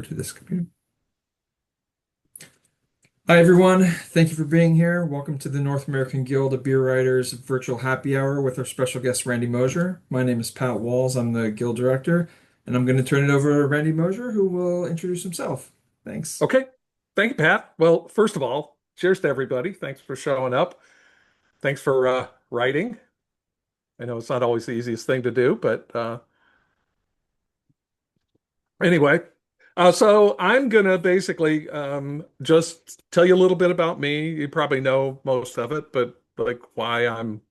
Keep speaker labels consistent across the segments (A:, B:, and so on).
A: To this computer. Hi, everyone. Thank you for being here. Welcome to the North American Guild of Beer Writers virtual happy hour with our special guest, Randy Mosher. My name is Pat Walls. I'm the guild director, and I'm going to turn it over to Randy Mosher, who will introduce himself. Thanks.
B: Okay. Thank you, Pat. Well, first of all, cheers to everybody. Thanks for showing up. Thanks for writing. I know it's not always the easiest thing to do, but anyway. So I'm gonna basically just tell you a little bit about me. You probably know most of it, but like why I'm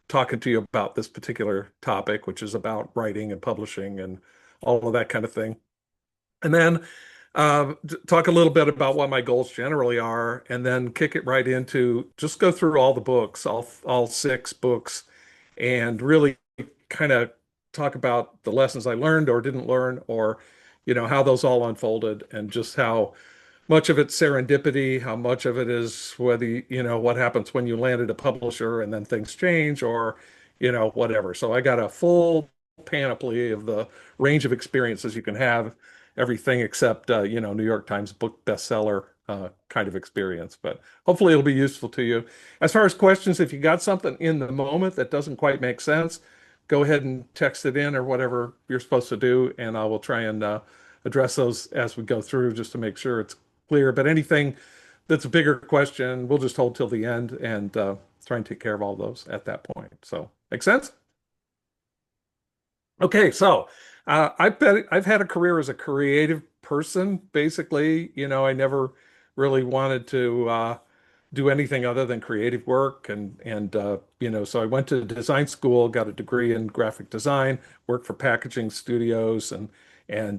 B: talking to you about this particular topic, which is about writing and publishing and all of that kind of thing. And then talk a little bit about what my goals generally are, and then kick it right into just go through all the books, all six books, and really kind of talk about the lessons I learned or didn't learn, or how those all unfolded, and just how much of it's serendipity, how much of it is whether what happens when you landed a publisher and then things change, or whatever. So I got a full panoply of the range of experiences you can have, everything except New York Times book bestseller kind of experience. But hopefully it'll be useful to you. As far as questions, if you got something in the moment that doesn't quite make sense, go ahead and text it in or whatever you're supposed to do, and I will try and address those as we go through just to make sure it's clear. But anything that's a bigger question, we'll just hold till the end and try and take care of all those at that point. So, make sense? Okay, so I've had a career as a creative person. Basically, I never really wanted to do anything other than creative work, and so I went to design school, got a degree in graphic design, worked for packaging studios, and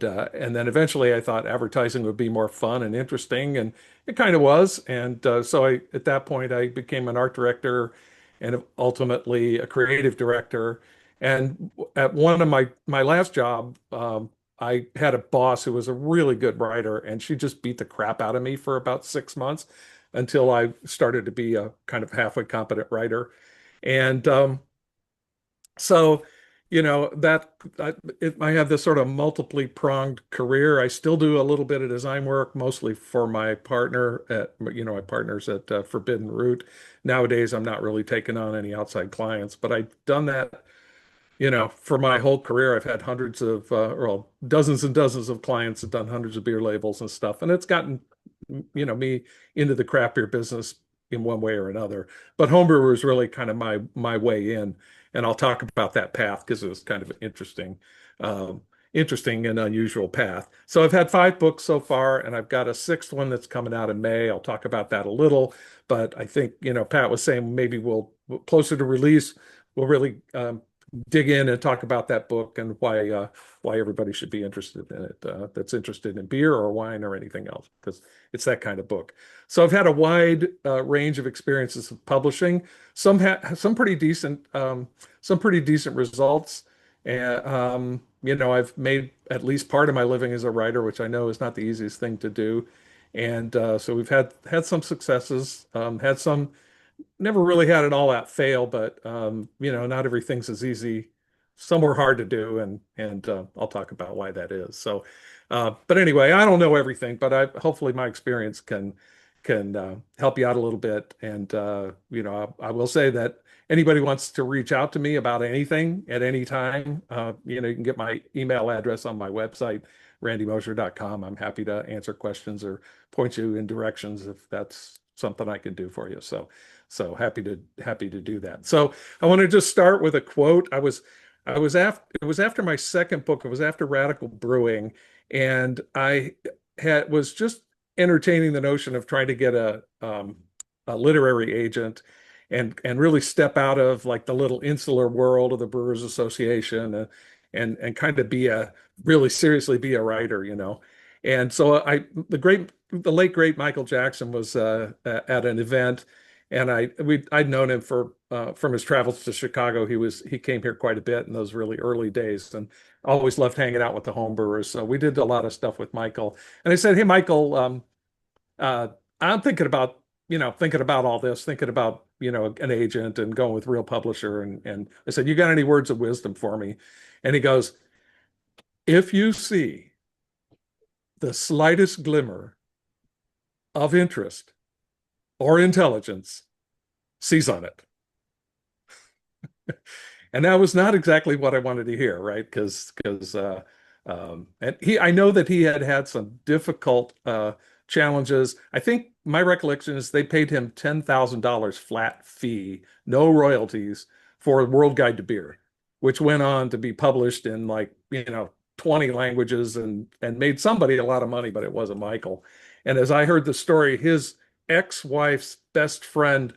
B: then eventually I thought advertising would be more fun and interesting, and it kind of was. And so at that point I became an art director and ultimately a creative director. And at one of my last job, I had a boss who was a really good writer, and she just beat the crap out of me for about 6 months until I started to be a kind of halfway competent writer. And so, I have this sort of multiply pronged career. I still do a little bit of design work, mostly for my partner my partners at Forbidden Root. Nowadays, I'm not really taking on any outside clients, but I've done that for my whole career. I've had hundreds of, well, dozens and dozens of clients, have done hundreds of beer labels and stuff, and it's gotten, me into the craft beer business in one way or another. But homebrewer is really kind of my way in, and I'll talk about that path because it was kind of an um, interesting and unusual path. So I've had 5 books so far, and I've got a sixth one that's coming out in May. I'll talk about that a little, but I think, Pat was saying maybe we'll closer to release, we'll really dig in and talk about that book and why everybody should be interested in it, that's interested in beer or wine or anything else, because it's that kind of book. So I've had a wide range of experiences of publishing. Some pretty decent results, and I've made at least part of my living as a writer, which I know is not the easiest thing to do. And so we've had some successes, had some, never really had it all out fail, but not everything's as easy. Some were hard to do, and I'll talk about why that is. So, but anyway, I don't know everything, but hopefully my experience can help you out a little bit. And I will say that anybody wants to reach out to me about anything at any time, you can get my email address on my website, randymosher.com. I'm happy to answer questions or point you in directions if that's something I can do for you. So happy to do that. So I want to just start with a quote. I was after it was after my second book. It was after Radical Brewing, and I was just entertaining the notion of trying to get a literary agent and really step out of like the little insular world of the Brewers Association, and kind of really seriously be a writer. And so the late great Michael Jackson was at an event, and I'd known him from his travels to Chicago. He came here quite a bit in those really early days, and always loved hanging out with the home brewers. So we did a lot of stuff with Michael. And I said, "Hey, Michael, uh, I'm thinking about all this, thinking about an agent and going with real publisher." And I said, "You got any words of wisdom for me?" And he goes, "If you see the slightest glimmer of interest or intelligence, seize on it. And that was not exactly what I wanted to hear, right? And I know that he had had some difficult challenges. I think my recollection is they paid him $10,000 flat fee, no royalties, for World Guide to Beer, which went on to be published in, like, 20 languages and made somebody a lot of money, but it wasn't Michael. And as I heard the story, his ex-wife's best friend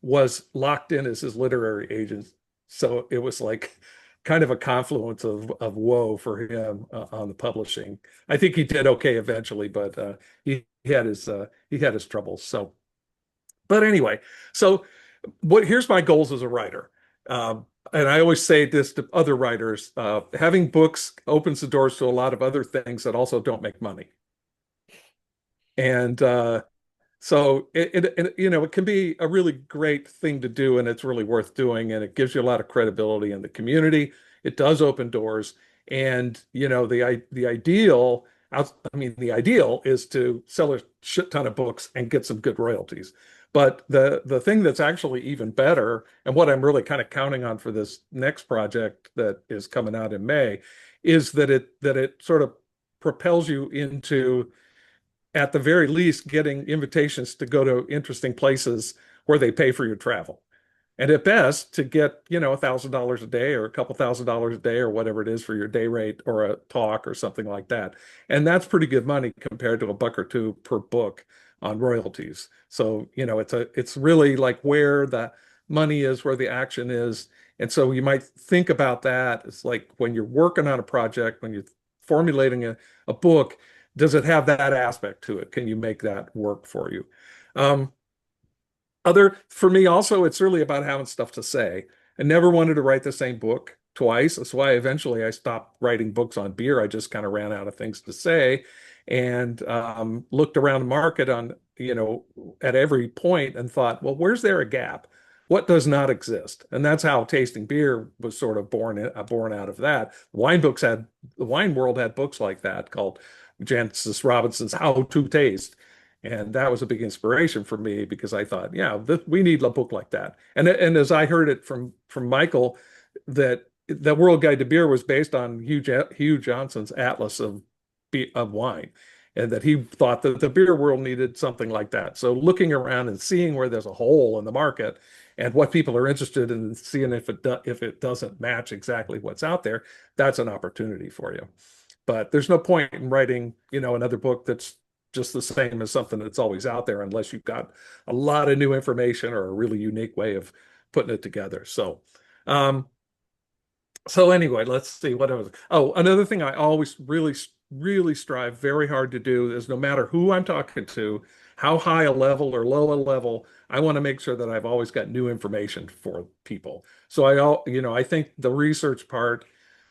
B: was locked in as his literary agent, so it was like kind of a confluence of woe for him on the publishing. I think he did okay eventually, but he had his troubles. So, but anyway, so what here's my goals as a writer. And I always say this to other writers, having books opens the doors to a lot of other things that also don't make money. And so it can be a really great thing to do, and it's really worth doing, and it gives you a lot of credibility in the community. It does open doors, and the ideal, the ideal is to sell a shit ton of books and get some good royalties. But the thing that's actually even better, and what I'm really kind of counting on for this next project that is coming out in May, is that it sort of propels you into, at the very least, getting invitations to go to interesting places where they pay for your travel. And at best, to get, $1,000 a day or a couple $1,000s a day or whatever it is for your day rate or a talk or something like that. And that's pretty good money compared to a buck or two per book on royalties. So, it's really like where the money is, where the action is. And so you might think about that. It's like when you're working on a project, when you're formulating a book, does it have that aspect to it? Can you make that work for you? Um, for me also, it's really about having stuff to say. I never wanted to write the same book twice. That's why eventually I stopped writing books on beer. I just kind of ran out of things to say, and looked around the market at every point and thought, well, where's there a gap? What does not exist? And that's how Tasting Beer was sort of born out of that. The wine world had books like that called Jancis Robinson's How to Taste. And that was a big inspiration for me because I thought, yeah, we need a book like that. And as I heard it from Michael, that the World Guide to Beer was based on Hugh Johnson's Atlas of wine, and that he thought that the beer world needed something like that. So looking around and seeing where there's a hole in the market and what people are interested in, seeing if it doesn't match exactly what's out there, that's an opportunity for you. But there's no point in writing, another book that's just the same as something that's always out there unless you've got a lot of new information or a really unique way of putting it together. Um, so anyway, let's see what else. Oh, another thing I always really, really strive very hard to do is, no matter who I'm talking to, how high a level or low a level, I want to make sure that I've always got new information for people. So I think the research part,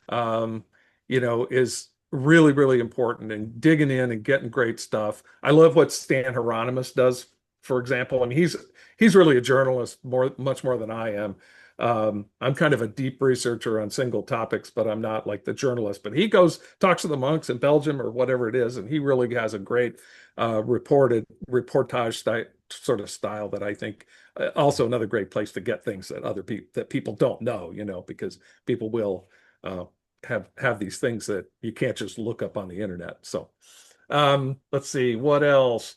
B: um, is really, really important, and digging in and getting great stuff. I love what Stan Hieronymus does, for example. I mean, he's really a journalist, much more than I am. I'm kind of a deep researcher on single topics, but I'm not like the journalist. But he talks to the monks in Belgium or whatever it is, and he really has a great reportage sort of style that I think, also another great place to get things that people don't know, because people will have these things that you can't just look up on the internet. So let's see what else.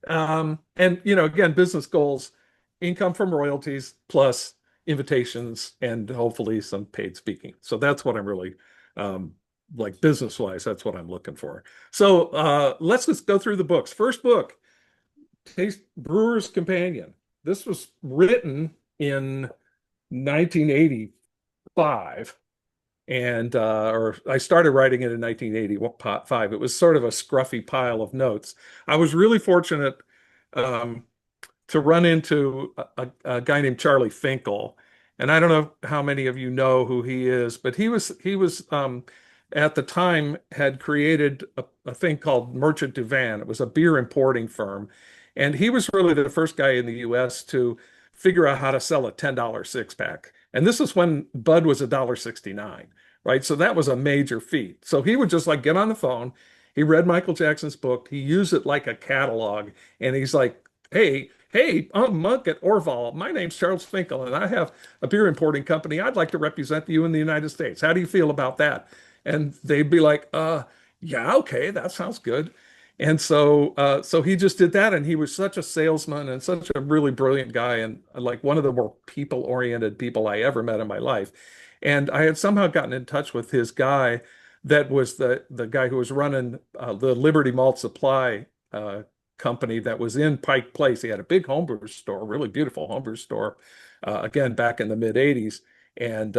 B: And again, business goals, income from royalties plus invitations and hopefully some paid speaking. So that's what I'm really, like, business wise, that's what I'm looking for. So let's just go through the books. First book, Taste Brewer's Companion. This was written in 1985, and or I started writing it in 1985. It was sort of a scruffy pile of notes. I was really fortunate um, to run into a guy named Charlie Finkel, and I don't know how many of you know who he is, but he was at the time had created a thing called Merchant Duvan. It was a beer importing firm, and he was really the first guy in the U.S. to figure out how to sell a $10 six pack. And this is when Bud was $1.69, right? So that was a major feat. So he would just like get on the phone He read Michael Jackson's book. He used it like a catalog, and he's like, "Hey, I'm Monk at Orval. My name's Charles Finkel, and I have a beer importing company. I'd like to represent you in the United States. How do you feel about that?" And they'd be like, yeah, okay, that sounds good." And so he just did that, and he was such a salesman and such a really brilliant guy, and like one of the more people-oriented people I ever met in my life. And I had somehow gotten in touch with his guy that was the guy who was running the Liberty Malt Supply company that was in Pike Place. He had a big homebrew store, really beautiful homebrew store, again back in the mid '80s. And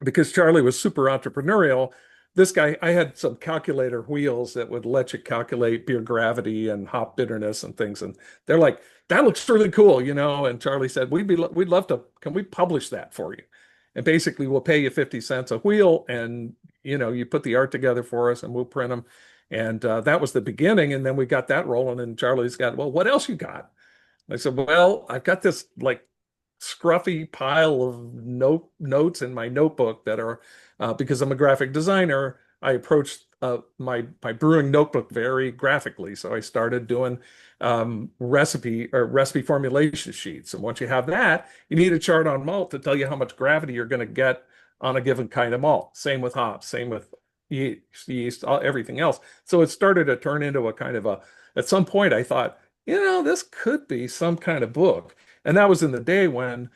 B: because Charlie was super entrepreneurial, this guy, I had some calculator wheels that would let you calculate beer gravity and hop bitterness and things. And they're like, that looks really cool, you know. And Charlie said, we'd love to, can we publish that for you? And basically we'll pay you 50 cents a wheel, and you know, you put the art together for us and we'll print them. And that was the beginning. And then we got that rolling, and Charlie's got, well, what else you got? I said, well, I've got this like scruffy pile of notes in my notebook that are because I'm a graphic designer. I approached my brewing notebook very graphically, so I started doing recipe formulation sheets. And once you have that, you need a chart on malt to tell you how much gravity you're going to get on a given kind of malt. Same with hops, same with yeast, everything else. So it started to turn into a kind of a. At some point, I thought, you know, this could be some kind of book. And that was in the day when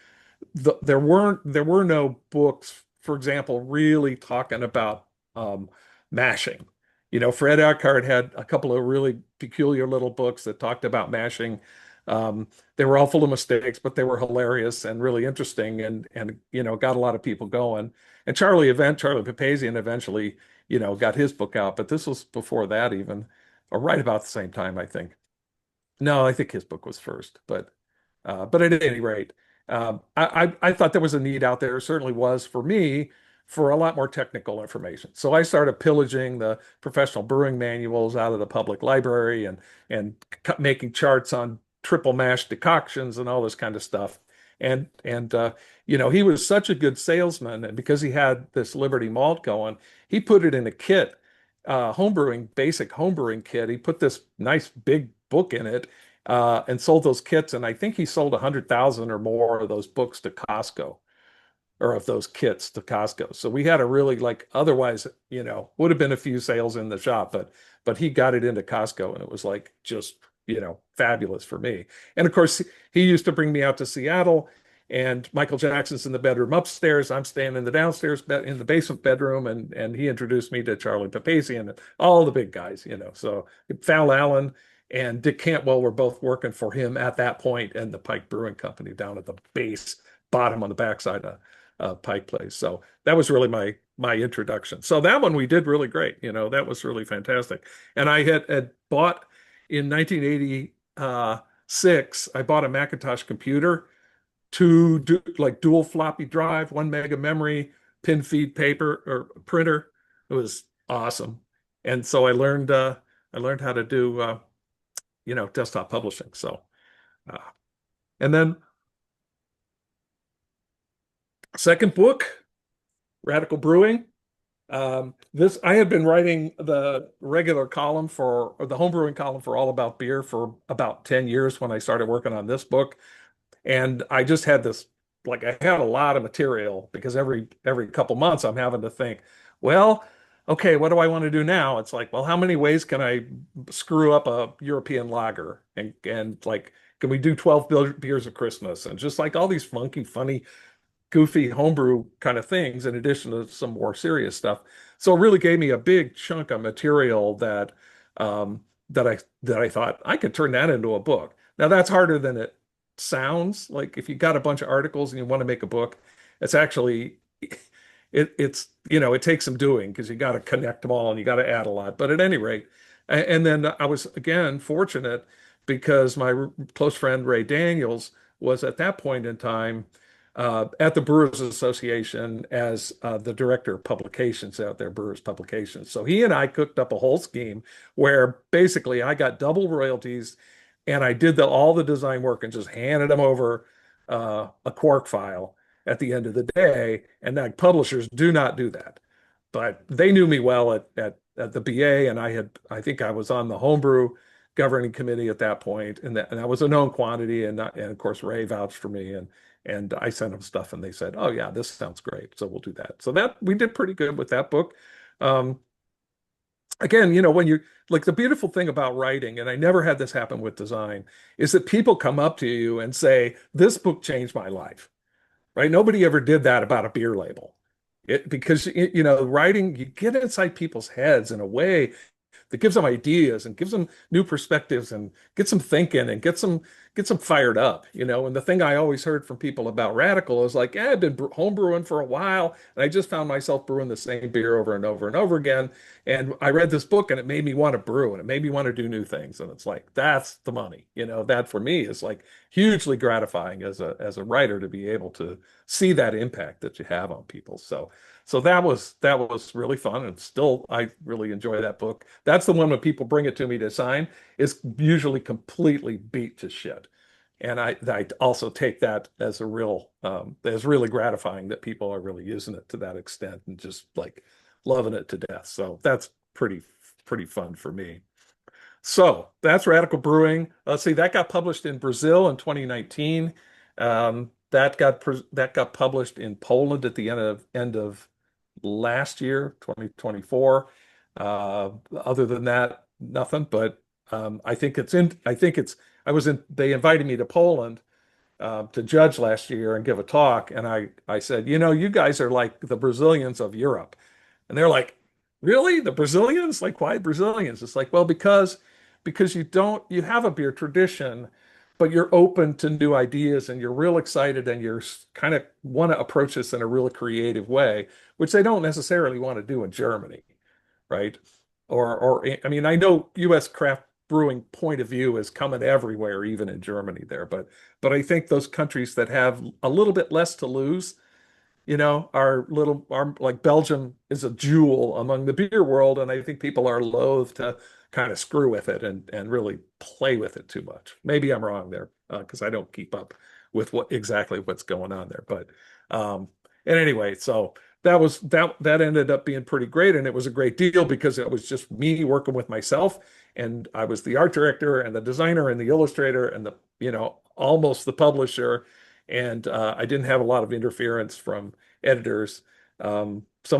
B: there were no books, for example, really talking about mashing. You know, Fred Eckhart had a couple of really peculiar little books that talked about mashing. They were all full of mistakes, but they were hilarious and really interesting, and you know, got a lot of people going. And Charlie Papazian eventually, you know, got his book out, but this was before that even, or right about the same time, I think. No, I think his book was first, but at any rate, I thought there was a need out there, certainly was for me, for a lot more technical information. So I started pillaging the professional brewing manuals out of the public library, and making charts on triple mash decoctions and all this kind of stuff. And you know, he was such a good salesman, and because he had this Liberty Malt going, he put it in a kit, basic homebrewing kit. He put this nice big book in it, and sold those kits. And I think he sold 100,000 or more of those books to Costco, or of those kits to Costco. So we had a really, like, otherwise, you know, would have been a few sales in the shop, but he got it into Costco, and it was like just, you know, fabulous for me. And of course, he used to bring me out to Seattle, and Michael Jackson's in the bedroom upstairs. I'm staying in the downstairs in the basement bedroom, and he introduced me to Charlie Papazian and all the big guys, you know. So Fal Allen and Dick Cantwell were both working for him at that point, and the Pike Brewing Company down at the base, bottom on the backside of Pike Place. So that was really my introduction. So that one we did really great. You know, that was really fantastic. And I had bought in 1986, I bought a Macintosh computer, like dual floppy drive, 1 mega memory, pin feed paper or printer. It was awesome. And so I learned how to do you know, desktop publishing. So, uh, and then second book, Radical Brewing. This I had been writing the regular column or the homebrewing column for All About Beer for about 10 years when I started working on this book. And I just had this, like, I had a lot of material because every couple months I'm having to think, well, okay, what do I want to do now? It's like, well, how many ways can I screw up a European lager? And like, can we do 12 beers of Christmas? And just like all these funky, funny, goofy homebrew kind of things, in addition to some more serious stuff. So it really gave me a big chunk of material um, that I thought I could turn that into a book. Now that's harder than it sounds. Like if you got a bunch of articles and you want to make a book, it's actually it's you know, it takes some doing because you got to connect them all and you got to add a lot. But at any rate, and then I was again fortunate because my close friend Ray Daniels was at that point in time at the Brewers Association as the director of publications out there, Brewers Publications. So he and I cooked up a whole scheme where basically I got double royalties, and I did all the design work and just handed them over a Quark file at the end of the day. And that publishers do not do that. But they knew me well at the BA, and I think I was on the homebrew governing committee at that point, and that was a known quantity, and of course Ray vouched for me, and I sent them stuff, and they said, "Oh yeah, this sounds great, so we'll do that." So that we did pretty good with that book. Um, Again, when you like the beautiful thing about writing, and I never had this happen with design, is that people come up to you and say, "This book changed my life." Right? Nobody ever did that about a beer label. Because writing, you get inside people's heads in a way that gives them ideas and gives them new perspectives and gets them thinking and gets them fired up, And the thing I always heard from people about Radical is like, yeah, I've been home brewing for a while, and I just found myself brewing the same beer over and over and over again. And I read this book and it made me want to brew and it made me want to do new things. And it's like, that's the money. That for me is like hugely gratifying as a writer to be able to see that impact that you have on people. So that was really fun, and still I really enjoy that book. That's the one when people bring it to me to sign, is usually completely beat to shit, and I also take that as as really gratifying that people are really using it to that extent and just like loving it to death. So that's pretty fun for me. So that's Radical Brewing. Let's see, that got published in Brazil in 2019. That got published in Poland at the end of last year, 2024. Other than that, nothing. But I think it's in. I think it's. I was in. They invited me to Poland to judge last year and give a talk, and I said, you guys are like the Brazilians of Europe. And they're like, really? The Brazilians? Like, why Brazilians? It's like, well, because you have a beer tradition, but you're open to new ideas and you're real excited and you're kind of want to approach this in a really creative way, which they don't necessarily want to do in Germany, right? Or I mean, I know U.S. craft brewing point of view is coming everywhere, even in Germany there, but I think those countries that have a little bit less to lose, our like Belgium is a jewel among the beer world, and I think people are loath to kind of screw with it and really play with it too much. Maybe I'm wrong there because I don't keep up with what's going on there. But um, and anyway, so that ended up being pretty great, and it was a great deal because it was just me working with myself, and I was the art director and the designer and the illustrator and the almost the publisher, and I didn't have a lot of interference from editors.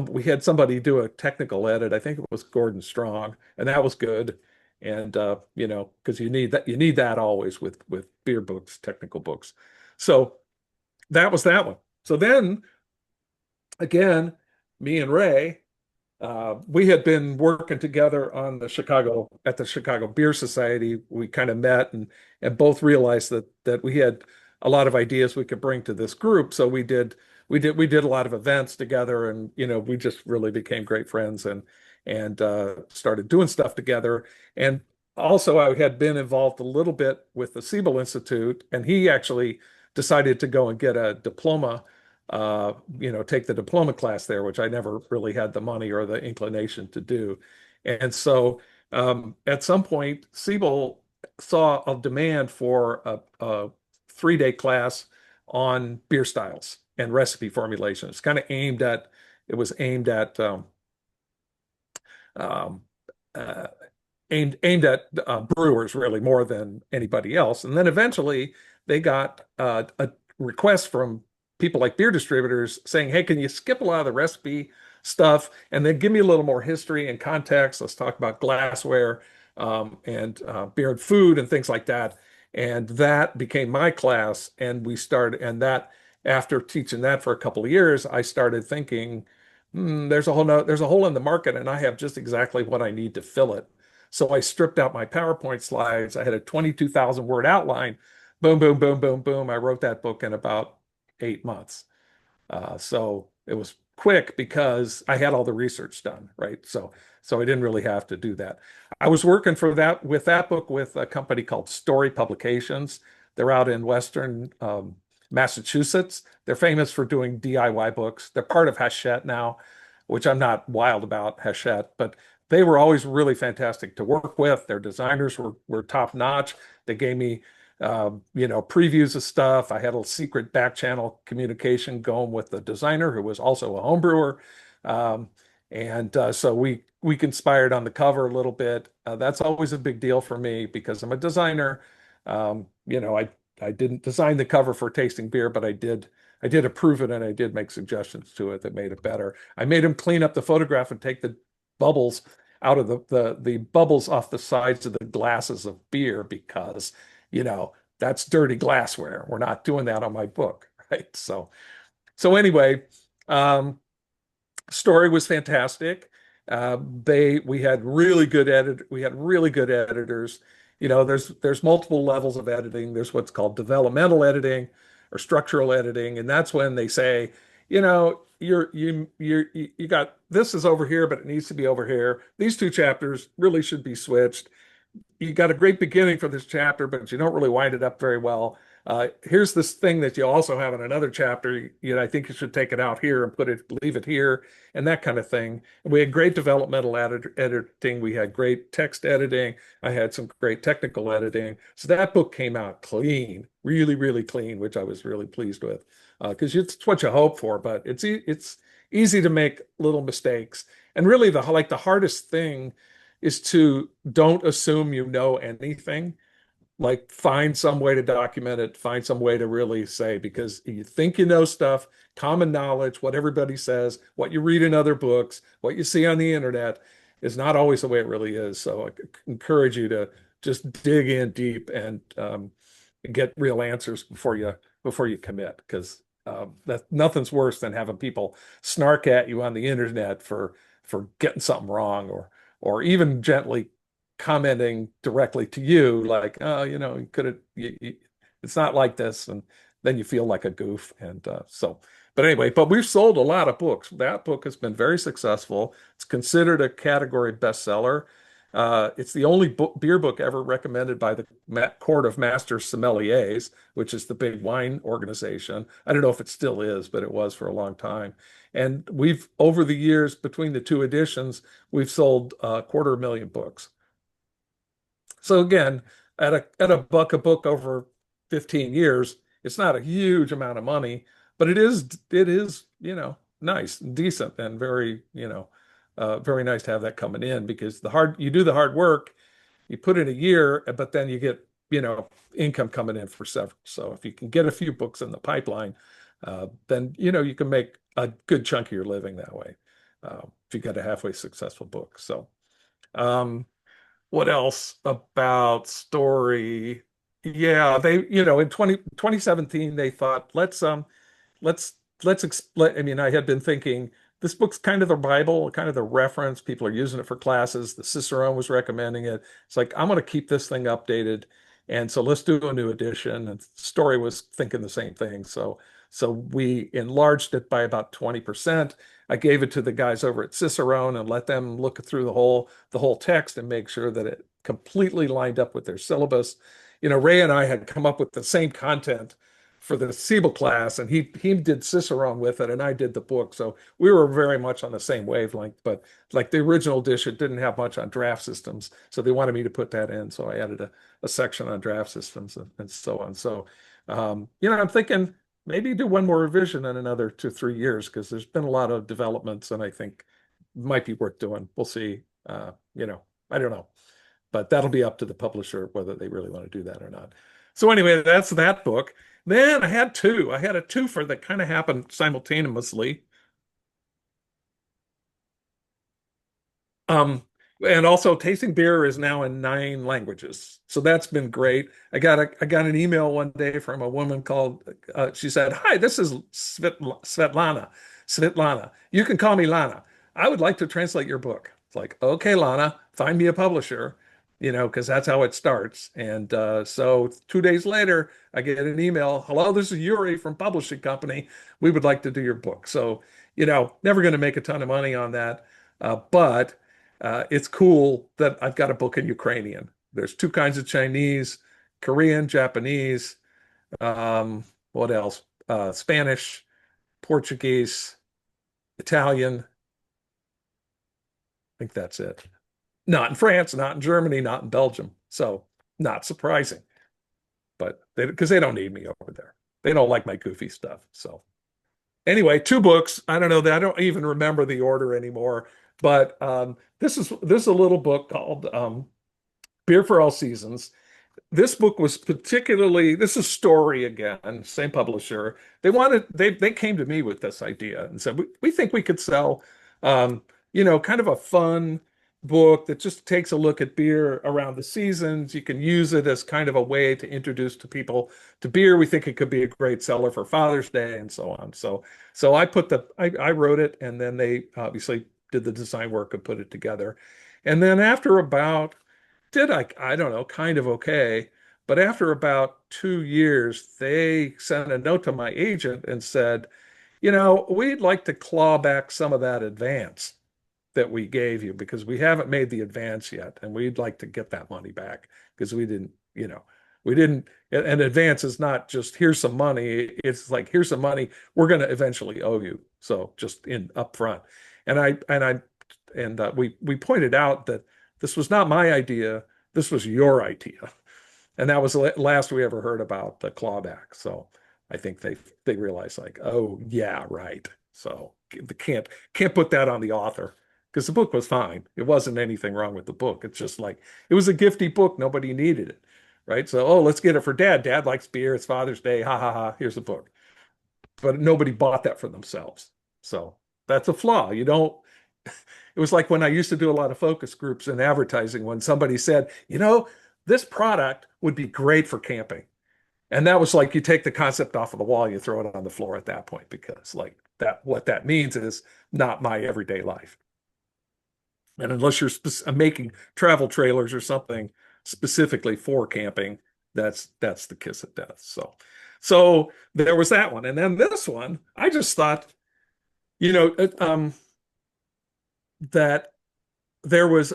B: We had somebody do a technical edit. I think it was Gordon Strong, and that was good. And because you need that always with beer books, technical books. So that was that one. So then again, me and Ray, we had been working together at the Chicago Beer Society. We kind of met and both realized that we had a lot of ideas we could bring to this group. So we did a lot of events together, and we just really became great friends and started doing stuff together. And also, I had been involved a little bit with the Siebel Institute, and he actually decided to go and get a diploma, take the diploma class there, which I never really had the money or the inclination to do. And so at some point, Siebel saw a demand for a 3-day class on beer styles and recipe formulation. It was um, uh, aimed at brewers really more than anybody else. And then eventually they got a request from people like beer distributors saying, "Hey, can you skip a lot of the recipe stuff and then give me a little more history and context? Let's talk about glassware and beer and food and things like that." And that became my class, and we started. And that after teaching that for a couple of years, I started thinking, there's a hole in the market, and I have just exactly what I need to fill it. So I stripped out my PowerPoint slides. I had a 22,000 word outline. Boom, boom, boom, boom, boom. I wrote that book in about 8 months. So it was quick because I had all the research done, right? So I didn't really have to do that. I was working with that book with a company called Story Publications. They're out in Western Massachusetts. They're famous for doing DIY books. They're part of Hachette now, which I'm not wild about Hachette, but they were always really fantastic to work with. Their designers were top notch. They gave me previews of stuff. I had a secret back channel communication going with the designer who was also a home brewer. And so we we conspired on the cover a little bit. That's always a big deal for me because I'm a designer. I didn't design the cover for tasting beer, but I did approve it and I did make suggestions to it that made it better. I made him clean up the photograph and take the bubbles out of the bubbles off the sides of the glasses of beer because, you know, that's dirty glassware. We're not doing that on my book, right? So anyway, um, story was fantastic. We had really good editors. You know, there's multiple levels of editing. There's what's called developmental editing or structural editing, and that's when they say, you know, you got this is over here, but it needs to be over here. These two chapters really should be switched. You got a great beginning for this chapter, but you don't really wind it up very well. Here's this thing that you also have in another chapter. You know, I think you should take it out here and leave it here, and that kind of thing. And we had great developmental editing. We had great text editing. I had some great technical editing. So that book came out clean, really, really clean, which I was really pleased with, because it's what you hope for. But it's easy to make little mistakes, and really the hardest thing is to don't assume you know anything. Like find some way to document it, find some way to really say, because you think you know stuff, common knowledge, what everybody says, what you read in other books, what you see on the internet is not always the way it really is. So I encourage you to just dig in deep and get real answers before you commit, because that nothing's worse than having people snark at you on the internet for getting something wrong, or even gently commenting directly to you, like, oh, you know, you could have, it's not like this. And then you feel like a goof. But anyway, but we've sold a lot of books. That book has been very successful. It's considered a category bestseller. It's the only beer book ever recommended by the Court of Master Sommeliers, which is the big wine organization. I don't know if it still is, but it was for a long time. And over the years, between the two editions, we've sold 250,000 books. So again, at a buck a book over 15 years, it's not a huge amount of money, but it is, nice and decent and very, very nice to have that coming in, because you do the hard work, you put in a year, but then you get, income coming in for several. So if you can get a few books in the pipeline, then, you can make a good chunk of your living that way, if you got a halfway successful book. So, um, what else about story? Yeah, in 2017 they thought, let's I mean, I had been thinking this book's kind of the Bible, kind of the reference. People are using it for classes. The Cicerone was recommending it. It's like, I'm going to keep this thing updated. And so let's do a new edition. And Story was thinking the same thing. So we enlarged it by about 20%. I gave it to the guys over at Cicerone and let them look through the whole text and make sure that it completely lined up with their syllabus. Ray and I had come up with the same content for the Siebel class, and he did Cicerone with it, and I did the book. So we were very much on the same wavelength. But like the original edition, it didn't have much on draft systems, so they wanted me to put that in. So I added a section on draft systems and so on. So, I'm thinking maybe do one more revision in another 2, 3 years, because there's been a lot of developments, and I think it might be worth doing. We'll see. I don't know, but that'll be up to the publisher whether they really want to do that or not. So anyway, that's that book. Then I had two. I had a twofer that kind of happened simultaneously. Um, and also tasting beer is now in 9 languages. So that's been great. I got an email one day from a woman called, she said, "Hi, this is Svetlana. Svetlana. You can call me Lana. I would like to translate your book." It's like, okay, Lana, find me a publisher, because that's how it starts. And so 2 days later, I get an email. "Hello, this is Yuri from Publishing Company. We would like to do your book." So, never going to make a ton of money on that. But it's cool that I've got a book in Ukrainian. There's two kinds of Chinese, Korean, Japanese, what else? Spanish, Portuguese, Italian. I think that's it. Not in France, not in Germany, not in Belgium. So not surprising, but because they don't need me over there. They don't like my goofy stuff. So anyway, two books. I don't know that I don't even remember the order anymore. But this is a little book called Beer for All Seasons. This book was particularly, this is Story again, same publisher. They came to me with this idea and said, we think we could sell kind of a fun book that just takes a look at beer around the seasons. You can use it as kind of a way to introduce to people to beer. We think it could be a great seller for Father's Day and so on. So I wrote it, and then they obviously did the design work and put it together. And then after about did I don't know, kind of okay. But after about 2 years, they sent a note to my agent and said, we'd like to claw back some of that advance that we gave you because we haven't made the advance yet, and we'd like to get that money back because we didn't. An advance is not just here's some money. It's like here's some money we're going to eventually owe you. So just in upfront, and we pointed out that this was not my idea. This was your idea. And that was the last we ever heard about the clawback. So I think they realized like, oh yeah, right. So they can't put that on the author because the book was fine. It wasn't anything wrong with the book. It's just like it was a gifty book. Nobody needed it. Right. So, oh, let's get it for dad. Dad likes beer. It's Father's Day. Ha ha ha. Here's the book. But nobody bought that for themselves. So that's a flaw. You don't it was like when I used to do a lot of focus groups in advertising when somebody said, this product would be great for camping. And that was like you take the concept off of the wall, you throw it on the floor at that point, because like that, what that means is not my everyday life. And unless you're making travel trailers or something specifically for camping, that's the kiss of death. So there was that one. And then this one, I just thought, you know, that there was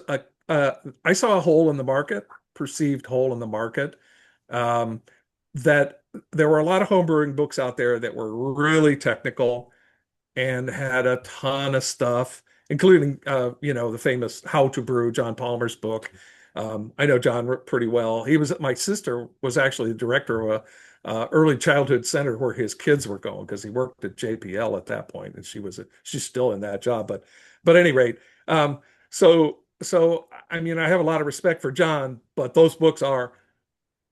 B: I saw a hole in the market, perceived hole in the market, um, that there were a lot of homebrewing books out there that were really technical and had a ton of stuff, including the famous How to Brew, John Palmer's book. I know John pretty well. My sister was actually the director of a early childhood center where his kids were going because he worked at JPL at that point, and she's still in that job. But at any rate, um, so I mean, I have a lot of respect for John, but those books are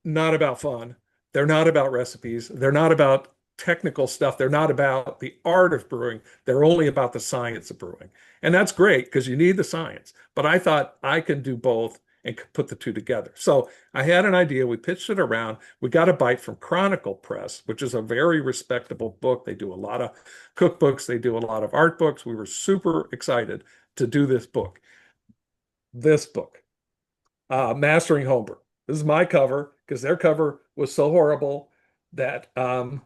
B: not about fun. They're not about recipes. They're not about technical stuff. They're not about the art of brewing. They're only about the science of brewing. And that's great because you need the science. But I thought I can do both and put the two together. So I had an idea. We pitched it around. We got a bite from Chronicle Press, which is a very respectable book. They do a lot of cookbooks. They do a lot of art books. We were super excited to do this book. This book, Mastering Homebrew. This is my cover because their cover was so horrible that I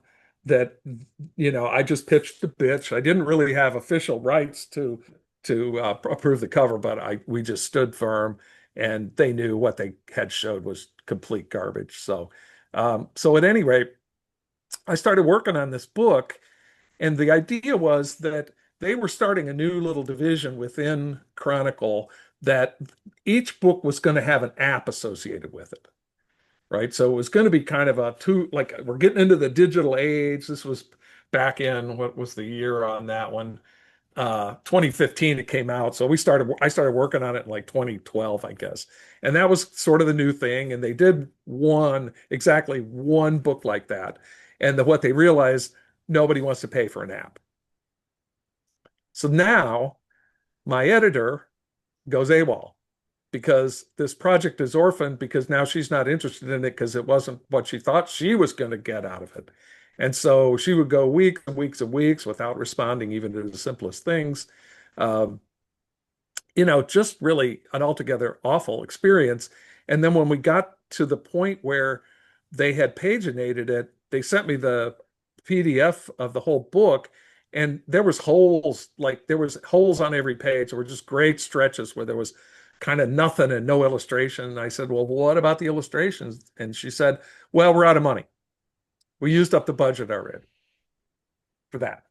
B: just pitched the bitch. I didn't really have official rights to approve the cover, but we just stood firm, and they knew what they had showed was complete garbage. So at any rate, I started working on this book, and the idea was that they were starting a new little division within Chronicle that each book was going to have an app associated with it. Right. So it was going to be kind of like we're getting into the digital age. This was back in what was the year on that one? 2015 it came out. So I started working on it in like 2012, I guess. And that was sort of the new thing. And they did exactly one book like that. And what they realized, nobody wants to pay for an app. So now my editor goes AWOL because this project is orphaned because now she's not interested in it because it wasn't what she thought she was going to get out of it. And so she would go weeks and weeks and weeks without responding even to the simplest things. Um, just really an altogether awful experience. And then when we got to the point where they had paginated it, they sent me the PDF of the whole book, and there was holes on every page. There were just great stretches where there was kind of nothing and no illustration. And I said, well, what about the illustrations? And she said, well, we're out of money. We used up the budget already for that.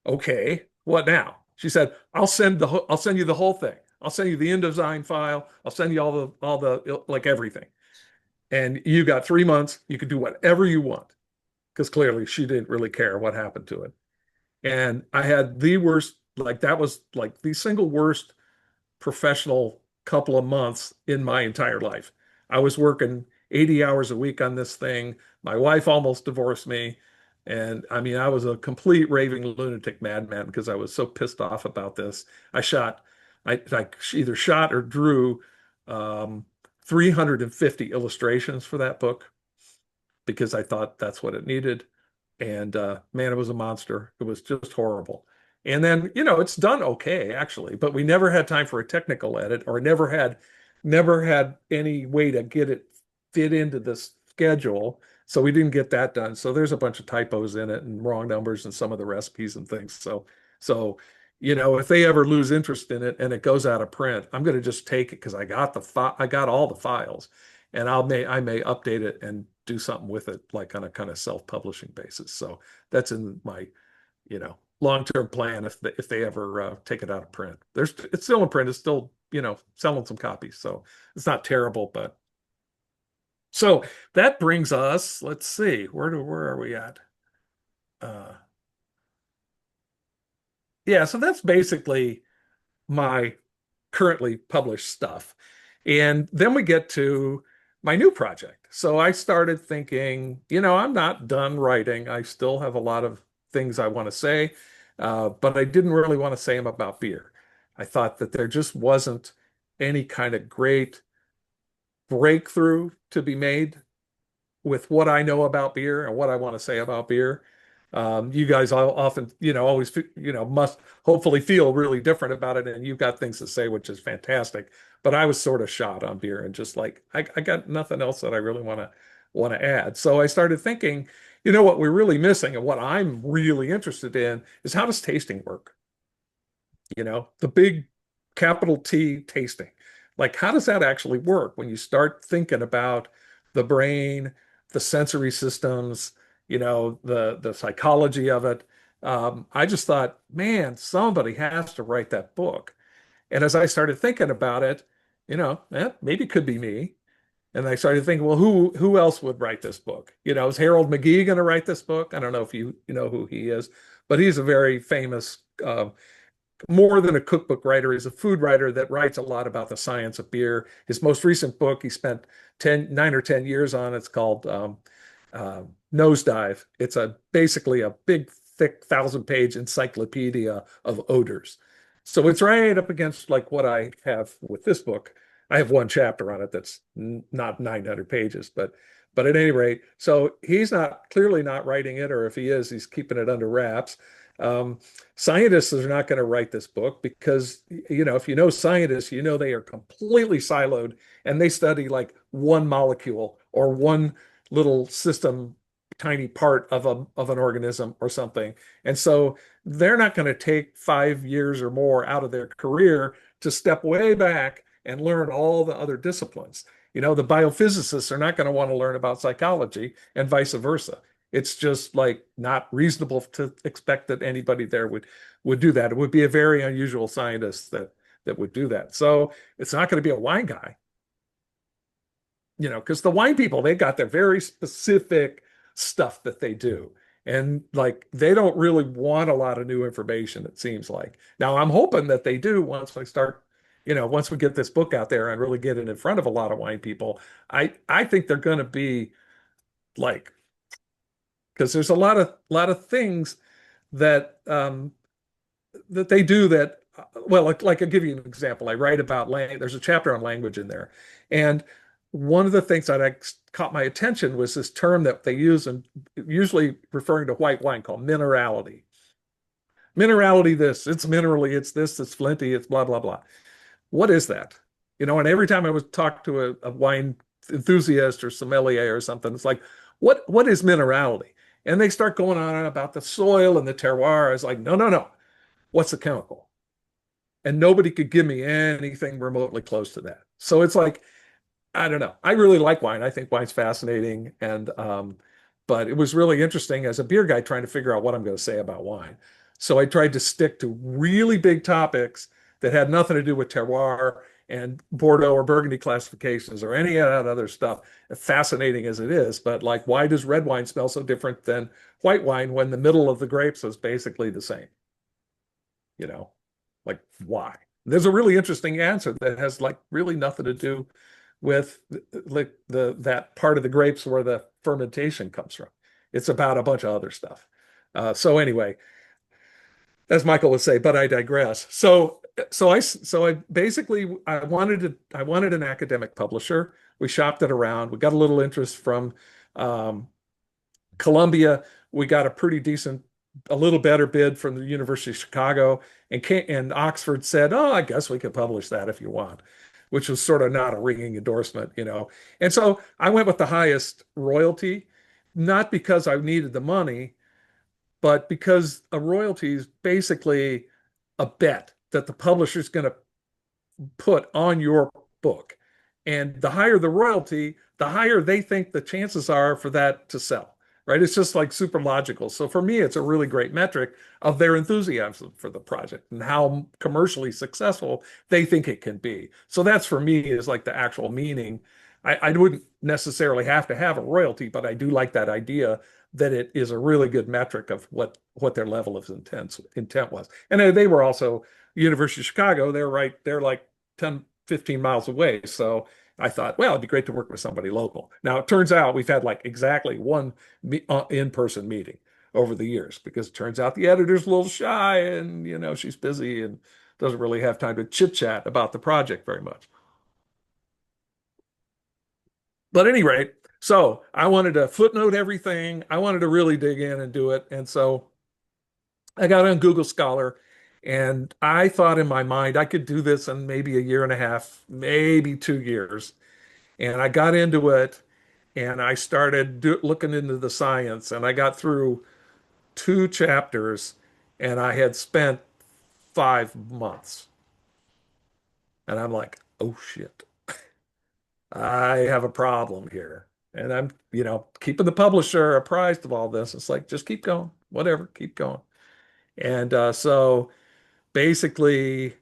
B: Okay, what now? She said, I'll send you the whole thing. I'll send you the InDesign file. I'll send you all the like everything. And you got 3 months. You could do whatever you want because clearly she didn't really care what happened to it. And I had the worst Like that was like the single worst professional couple of months in my entire life. I was working 80 hours a week on this thing. My wife almost divorced me. And I mean, I was a complete raving lunatic madman because I was so pissed off about this. I either shot or drew um, 350 illustrations for that book because I thought that's what it needed. And man, it was a monster. It was just horrible. And then, it's done okay, actually, but we never had time for a technical edit or never had any way to get it fit into this schedule. So we didn't get that done. So there's a bunch of typos in it and wrong numbers and some of the recipes and things. So, if they ever lose interest in it and it goes out of print, I'm going to just take it because I got all the files, and I may update it and do something with it, like on a kind of self-publishing basis. So that's in my, long-term plan if they ever take it out of print. It's still in print. It's still, selling some copies. So it's not terrible, but so that brings us, let's see, where are we at? Uh, yeah, so that's basically my currently published stuff. And then we get to my new project. So I started thinking, I'm not done writing. I still have a lot of things I want to say, but I didn't really want to say them about beer. I thought that there just wasn't any kind of great breakthrough to be made with what I know about beer and what I want to say about beer. You guys all often, always, must hopefully feel really different about it, and you've got things to say, which is fantastic. But I was sort of shot on beer and just like I got nothing else that I really want to add. So I started thinking, what we're really missing and what I'm really interested in is how does tasting work? The big capital T tasting. Like, how does that actually work when you start thinking about the brain, the sensory systems, the psychology of it? I just thought, man, somebody has to write that book. And as I started thinking about it, maybe it could be me. And I started thinking, well, who else would write this book? Is Harold McGee going to write this book? I don't know if you know who he is, but he's a very famous more than a cookbook writer, is a food writer that writes a lot about the science of beer. His most recent book, he spent 9 or 10 years on. It's called uh, Nosedive. It's basically a big, thick, 1,000-page encyclopedia of odors. So it's right up against like what I have with this book. I have one chapter on it that's not 900 pages, but at any rate, so he's not clearly not writing it, or if he is, he's keeping it under wraps. Um, Scientists are not going to write this book because, if you know scientists, they are completely siloed and they study like one molecule or one little system, tiny part of an organism or something. And so they're not going to take 5 years or more out of their career to step way back and learn all the other disciplines. The biophysicists are not going to want to learn about psychology and vice versa. It's just like not reasonable to expect that anybody there would do that. It would be a very unusual scientist that would do that. So it's not going to be a wine guy, because the wine people, they got their very specific stuff that they do. And like they don't really want a lot of new information, it seems like. Now I'm hoping that they do once we get this book out there and really get it in front of a lot of wine people. I think they're going to be like, because there's a lot of things that that they do that well, like I'll give you an example. I write about there's a chapter on language in there, and one of the things that caught my attention was this term that they use, and usually referring to white wine, called minerality. Minerality, this, it's minerally, it's this, it's flinty, it's blah blah blah. What is that? And every time I would talk to a wine enthusiast or sommelier or something, it's like, what is minerality? And they start going on about the soil and the terroir. I was like, no, no, no. What's the chemical? And nobody could give me anything remotely close to that. So it's like, I don't know. I really like wine. I think wine's fascinating. But it was really interesting as a beer guy trying to figure out what I'm going to say about wine. So I tried to stick to really big topics that had nothing to do with terroir and Bordeaux or Burgundy classifications or any of that other stuff, fascinating as it is. But like, why does red wine smell so different than white wine when the middle of the grapes is basically the same? you know, like why? There's a really interesting answer that has like really nothing to do with like that part of the grapes where the fermentation comes from. It's about a bunch of other stuff. So anyway, as Michael would say, but I digress. So I basically I wanted an academic publisher. We shopped it around. We got a little interest from um, Columbia. We got a pretty decent, a little better bid from the University of Chicago, and Oxford said, "Oh, I guess we could publish that if you want," which was sort of not a ringing endorsement, you know. And so I went with the highest royalty, not because I needed the money, but because a royalty is basically a bet that the publisher's going to put on your book. And the higher the royalty, the higher they think the chances are for that to sell, right? It's just like super logical. So for me, it's a really great metric of their enthusiasm for the project and how commercially successful they think it can be. So that's for me is like the actual meaning. I wouldn't necessarily have to have a royalty, but I do like that idea that it is a really good metric of what their level of intent was. And they were also University of Chicago. They're like 10, 15 miles away. So I thought, well, it'd be great to work with somebody local. Now, it turns out we've had like exactly one in-person meeting over the years because it turns out the editor's a little shy and, you know, she's busy and doesn't really have time to chit chat about the project very much. But at any rate, so I wanted to footnote everything. I wanted to really dig in and do it. And so I got on Google Scholar and I thought in my mind I could do this in maybe a year and a half, maybe 2 years. And I got into it and I started looking into the science and I got through 2 chapters and I had spent 5 months. And I'm like, oh shit, I have a problem here. And I'm, you know, keeping the publisher apprised of all this. It's like, just keep going, whatever, keep going. And so basically,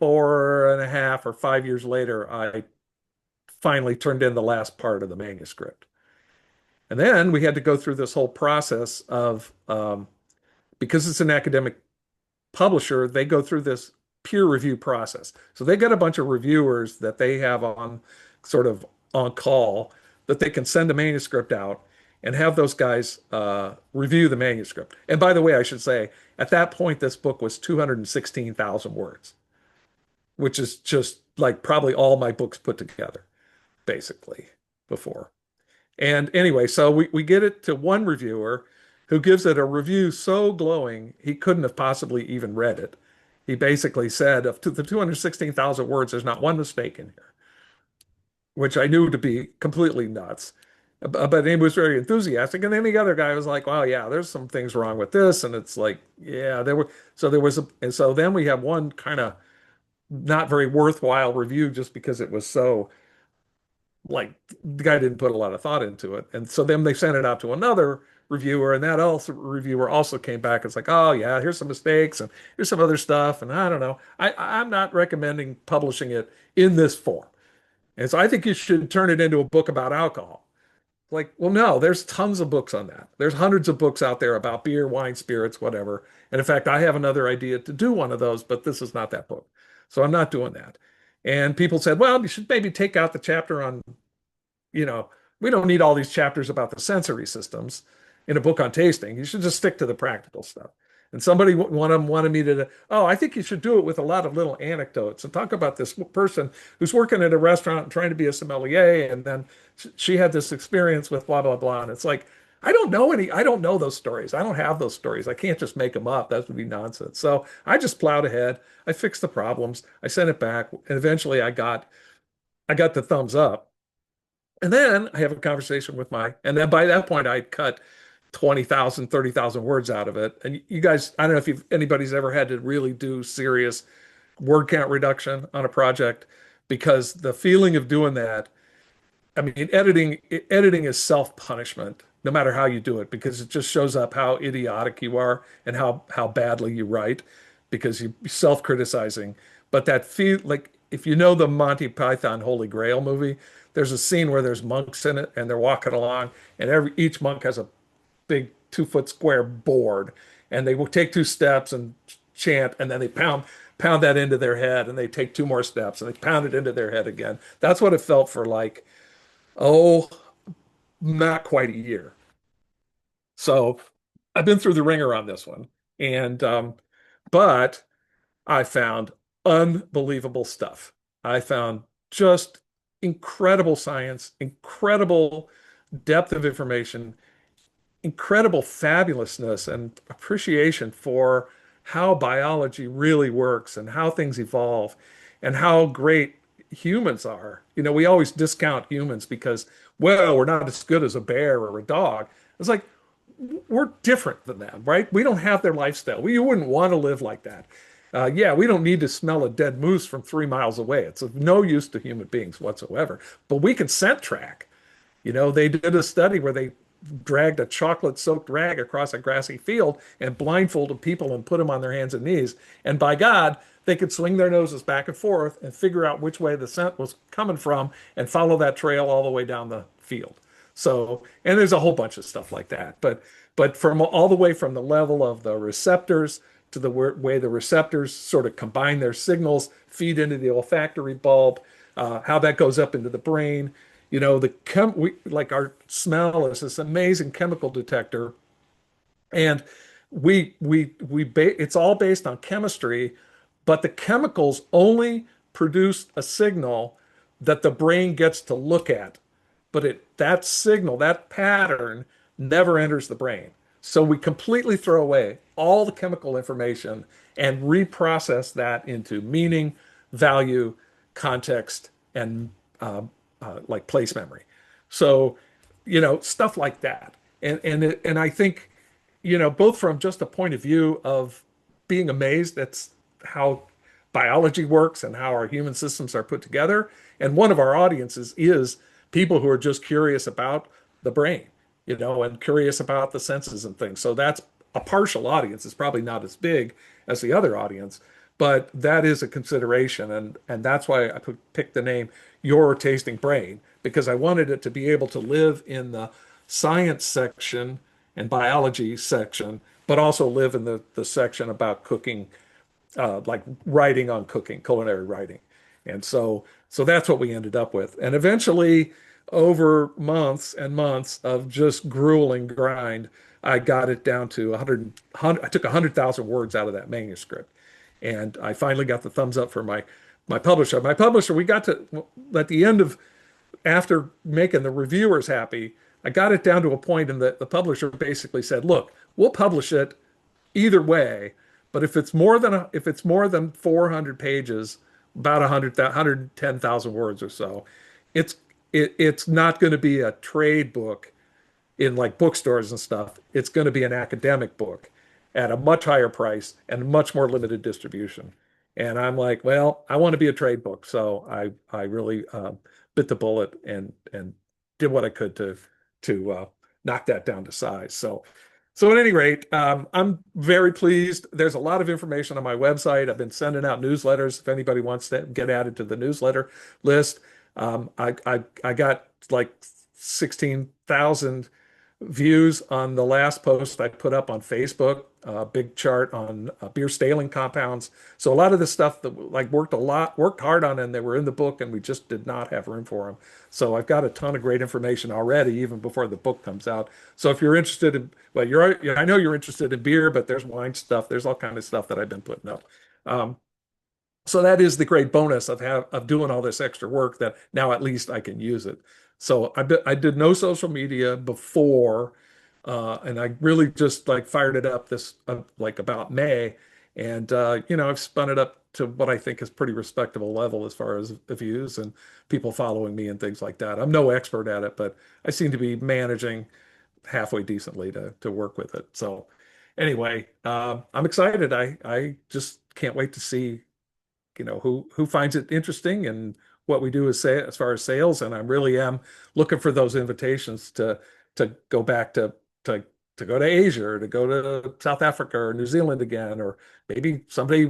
B: 4.5 or 5 years later, I finally turned in the last part of the manuscript. And then we had to go through this whole process of, because it's an academic publisher, they go through this peer review process. So they get a bunch of reviewers that they have on sort of on call that they can send a manuscript out and have those guys review the manuscript. And by the way, I should say, at that point, this book was 216,000 words, which is just like probably all my books put together, basically, before. And anyway, so we get it to one reviewer who gives it a review so glowing he couldn't have possibly even read it. He basically said, of the 216,000 words, there's not one mistake in here, which I knew to be completely nuts. But he was very enthusiastic. And then the other guy was like, well, yeah, there's some things wrong with this. And it's like, yeah, there were. So there was and so then we have one kind of not very worthwhile review just because it was so like the guy didn't put a lot of thought into it. And so then they sent it out to another reviewer, and that also reviewer also came back. It's like, oh yeah, here's some mistakes and here's some other stuff. And I don't know. I'm not recommending publishing it in this form. And so I think you should turn it into a book about alcohol. Like, well, no, there's tons of books on that. There's hundreds of books out there about beer, wine, spirits, whatever. And in fact, I have another idea to do one of those, but this is not that book. So I'm not doing that. And people said, well, you should maybe take out the chapter on, you know, we don't need all these chapters about the sensory systems in a book on tasting. You should just stick to the practical stuff. And somebody one of them wanted me to, oh, I think you should do it with a lot of little anecdotes and talk about this person who's working at a restaurant and trying to be a sommelier, and then she had this experience with blah blah blah. And it's like, I don't know those stories. I don't have those stories. I can't just make them up. That would be nonsense. So I just plowed ahead. I fixed the problems. I sent it back, and eventually I got the thumbs up. And then I have a conversation with and then by that point, I'd cut 20,000, 30,000 words out of it. And you guys, I don't know if anybody's ever had to really do serious word count reduction on a project, because the feeling of doing that, I mean, editing is self-punishment, no matter how you do it, because it just shows up how idiotic you are and how badly you write, because you're self-criticizing. But that feel like if you know the Monty Python Holy Grail movie, there's a scene where there's monks in it and they're walking along, and each monk has a big 2 foot square board, and they will take 2 steps and chant, and then they pound that into their head, and they take 2 more steps and they pound it into their head again. That's what it felt for like, oh, not quite a year. So I've been through the ringer on this one, and but I found unbelievable stuff. I found just incredible science, incredible depth of information, incredible fabulousness and appreciation for how biology really works and how things evolve and how great humans are. You know, we always discount humans because, well, we're not as good as a bear or a dog. It's like, we're different than them, right? We don't have their lifestyle. We wouldn't want to live like that. Yeah, we don't need to smell a dead moose from 3 miles away. It's of no use to human beings whatsoever. But we can scent track. You know, they did a study where they dragged a chocolate soaked rag across a grassy field and blindfolded people and put them on their hands and knees. And by God, they could swing their noses back and forth and figure out which way the scent was coming from and follow that trail all the way down the field. So, and there's a whole bunch of stuff like that. But from all the way from the level of the receptors to the way the receptors sort of combine their signals, feed into the olfactory bulb, how that goes up into the brain. You know, like our smell is this amazing chemical detector, and it's all based on chemistry, but the chemicals only produce a signal that the brain gets to look at. But that signal, that pattern never enters the brain. So we completely throw away all the chemical information and reprocess that into meaning, value, context, and like place memory. So, you know, stuff like that. And I think, you know, both from just a point of view of being amazed at how biology works and how our human systems are put together. And one of our audiences is people who are just curious about the brain, you know, and curious about the senses and things. So that's a partial audience. It's probably not as big as the other audience, but that is a consideration. And that's why I picked the name Your Tasting Brain, because I wanted it to be able to live in the science section and biology section, but also live in the section about cooking, like writing on cooking, culinary writing. And so that's what we ended up with. And eventually, over months and months of just grueling grind, I got it down to 100, I took 100,000 words out of that manuscript. And I finally got the thumbs up for my publisher. My publisher, we got to at the end of after making the reviewers happy, I got it down to a point and the publisher basically said, "Look, we'll publish it either way, but if it's more than 400 pages, about 110,000 words or so, it's it's not going to be a trade book in like bookstores and stuff. It's going to be an academic book at a much higher price and much more limited distribution." And I'm like, well, I want to be a trade book, so I really bit the bullet and did what I could to knock that down to size. So at any rate, I'm very pleased. There's a lot of information on my website. I've been sending out newsletters if anybody wants to get added to the newsletter list. I got like 16,000 views on the last post I put up on Facebook, a big chart on beer staling compounds. So a lot of the stuff that like worked hard on, and they were in the book, and we just did not have room for them. So I've got a ton of great information already, even before the book comes out. So if you're interested in, well, I know you're interested in beer, but there's wine stuff, there's all kind of stuff that I've been putting up. Um, so that is the great bonus of doing all this extra work that now at least I can use it. So I did no social media before, and I really just like fired it up this like about May, and you know, I've spun it up to what I think is pretty respectable level as far as the views and people following me and things like that. I'm no expert at it, but I seem to be managing halfway decently to work with it. So anyway, I'm excited. I just can't wait to see, you know, who finds it interesting and what we do as far as sales. And I really am looking for those invitations to go back to to go to Asia or to go to South Africa or New Zealand again, or maybe someday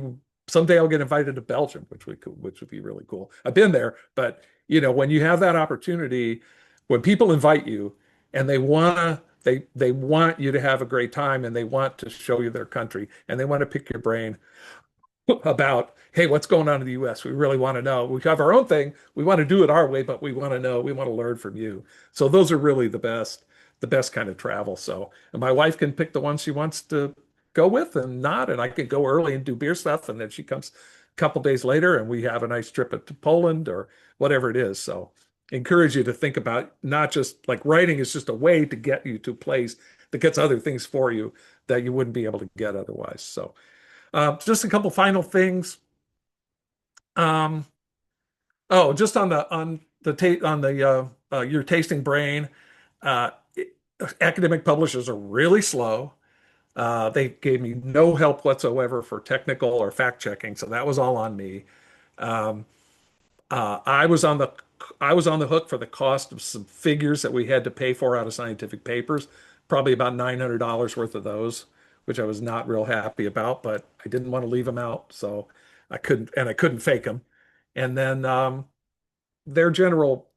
B: I'll get invited to Belgium, which would be really cool. I've been there, but you know, when you have that opportunity, when people invite you and they want to They want you to have a great time and they want to show you their country and they want to pick your brain about, hey, what's going on in the US? We really want to know. We have our own thing. We want to do it our way, but we want to know. We want to learn from you. So those are really the best kind of travel. So, and my wife can pick the one she wants to go with and not, and I can go early and do beer stuff, and then she comes a couple days later, and we have a nice trip to Poland or whatever it is. So, encourage you to think about not just like writing is just a way to get you to a place that gets other things for you that you wouldn't be able to get otherwise. So. Just a couple final things. Um, oh, just on the your tasting brain. Uh, Academic publishers are really slow. They gave me no help whatsoever for technical or fact checking, so that was all on me. Um, I was on the hook for the cost of some figures that we had to pay for out of scientific papers, probably about $900 worth of those, which I was not real happy about, but I didn't want to leave them out, so I couldn't fake them. And then their general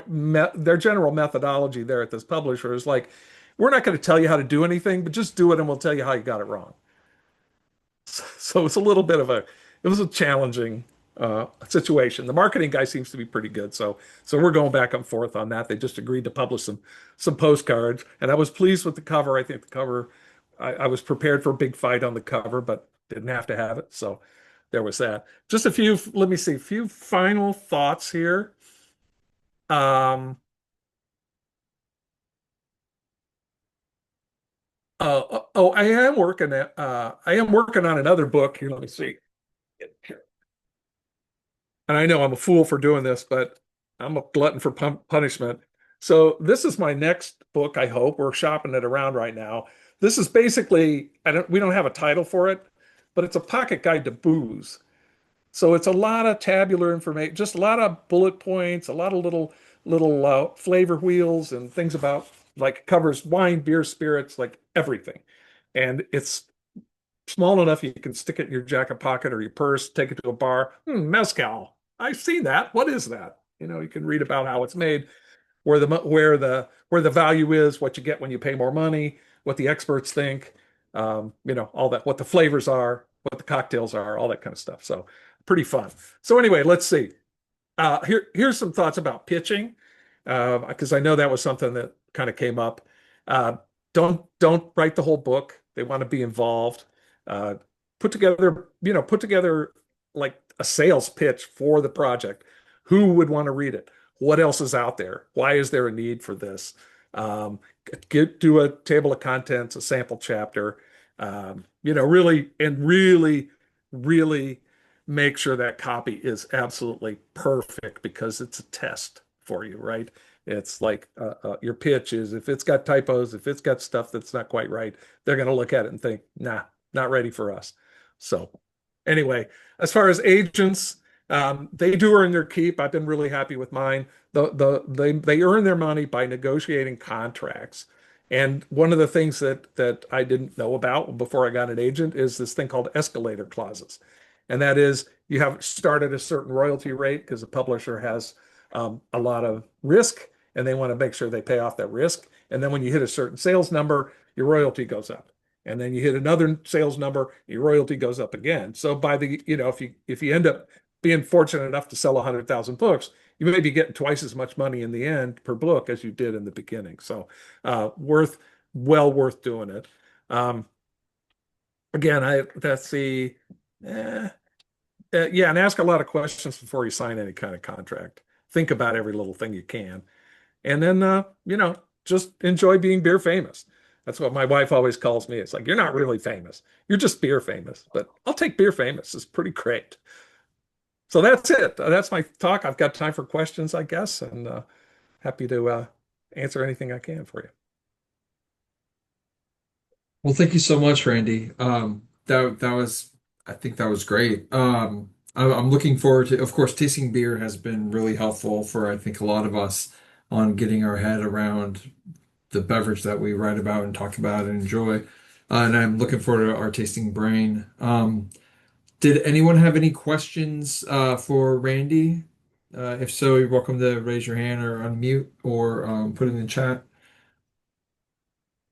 B: their general methodology there at this publisher is like, we're not going to tell you how to do anything, but just do it and we'll tell you how you got it wrong. So it's a little bit of it was a challenging situation. The marketing guy seems to be pretty good, so we're going back and forth on that. They just agreed to publish some postcards, and I was pleased with the cover. I think the cover, I was prepared for a big fight on the cover, but didn't have to have it. So there was that. Just a few, let me see, a few final thoughts here. Um, oh, I am working on another book here. Let me see. And I know I'm a fool for doing this, but I'm a glutton for punishment. So this is my next book, I hope. We're shopping it around right now. This is basically, we don't have a title for it, but it's a pocket guide to booze. So it's a lot of tabular information, just a lot of bullet points, a lot of little flavor wheels and things about like covers wine, beer, spirits, like everything. And it's small enough you can stick it in your jacket pocket or your purse, take it to a bar. Mezcal. I've seen that. What is that? You can read about how it's made, where the value is, what you get when you pay more money, what the experts think, all that, what the flavors are, what the cocktails are, all that kind of stuff. So pretty fun. So anyway, let's see. Here's some thoughts about pitching, because I know that was something that kind of came up. Uh, don't write the whole book. They want to be involved. Uh, put together like a sales pitch for the project. Who would want to read it? What else is out there? Why is there a need for this? Um, do a table of contents, a sample chapter. Really make sure that copy is absolutely perfect because it's a test for you, right? It's like your pitch is if it's got typos, if it's got stuff that's not quite right, they're going to look at it and think, nah, not ready for us. So, anyway, as far as agents, they do earn their keep. I've been really happy with mine. They earn their money by negotiating contracts. And one of the things that I didn't know about before I got an agent is this thing called escalator clauses. And that is you have start at a certain royalty rate because the publisher has a lot of risk and they want to make sure they pay off that risk. And then when you hit a certain sales number, your royalty goes up. And then you hit another sales number, your royalty goes up again. So if you end up being fortunate enough to sell 100,000 books, you may be getting twice as much money in the end per book as you did in the beginning. So well worth doing it. Um, Again, that's the eh, yeah, and ask a lot of questions before you sign any kind of contract. Think about every little thing you can. And then, just enjoy being beer famous. That's what my wife always calls me. It's like, you're not really famous. You're just beer famous. But I'll take beer famous. It's pretty great. So that's it. That's my talk. I've got time for questions, I guess, and happy to answer anything I can for you.
A: Well, thank you so much, Randy. That was, I think that was great. I'm looking forward to, of course, tasting beer has been really helpful for, I think, a lot of us on getting our head around the beverage that we write about and talk about and enjoy. And I'm looking forward to our tasting brain. Did anyone have any questions for Randy? If so, you're welcome to raise your hand or unmute or put it in the chat.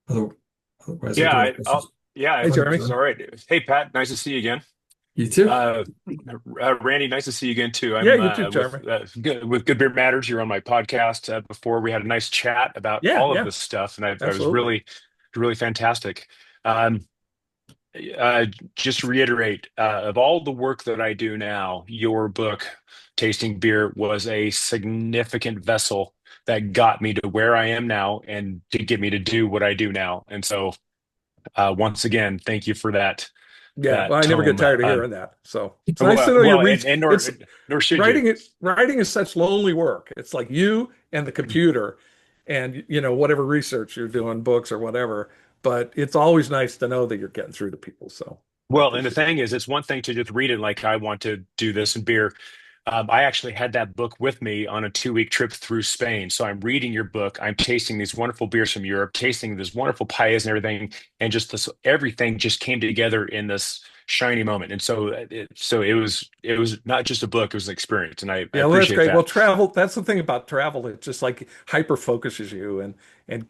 A: Other- Otherwise, I
C: Yeah,
A: do have questions.
B: Hey, Jeremy.
C: it's all right. Hey, Pat, nice to see you again.
A: You too.
C: Uh, Randy, nice to see you again too.
B: Yeah,
C: I'm
B: you too, Jeremy.
C: with Good Beer Matters. You're on my podcast. Before we had a nice chat about
B: Yeah,
C: all of
B: yeah,
C: this stuff, and I was
B: absolutely.
C: really fantastic. Um, just to reiterate, of all the work that I do now, your book, Tasting Beer, was a significant vessel that got me to where I am now and to get me to do what I do now. And so, once again, thank you for
B: Yeah, well,
C: that
B: I never get
C: tome.
B: tired of hearing that. So it's nice to know you read.
C: And
B: It's
C: nor should you.
B: writing is such lonely work. It's like you and the computer, and whatever research you're doing, books or whatever. But it's always nice to know that you're getting through to people. So I
C: Well, and the
B: appreciate it.
C: thing is, it's one thing to just read it like I want to do this in beer. I actually had that book with me on a 2 week trip through Spain. So I'm reading your book. I'm tasting these wonderful beers from Europe, tasting this wonderful paellas and everything, and just this everything just came together in this shiny moment. And so it was not just a book; it was an experience, and I
B: Yeah, well, that's
C: appreciate
B: great. Well,
C: that.
B: travel, that's the thing about travel. It just like hyper focuses you and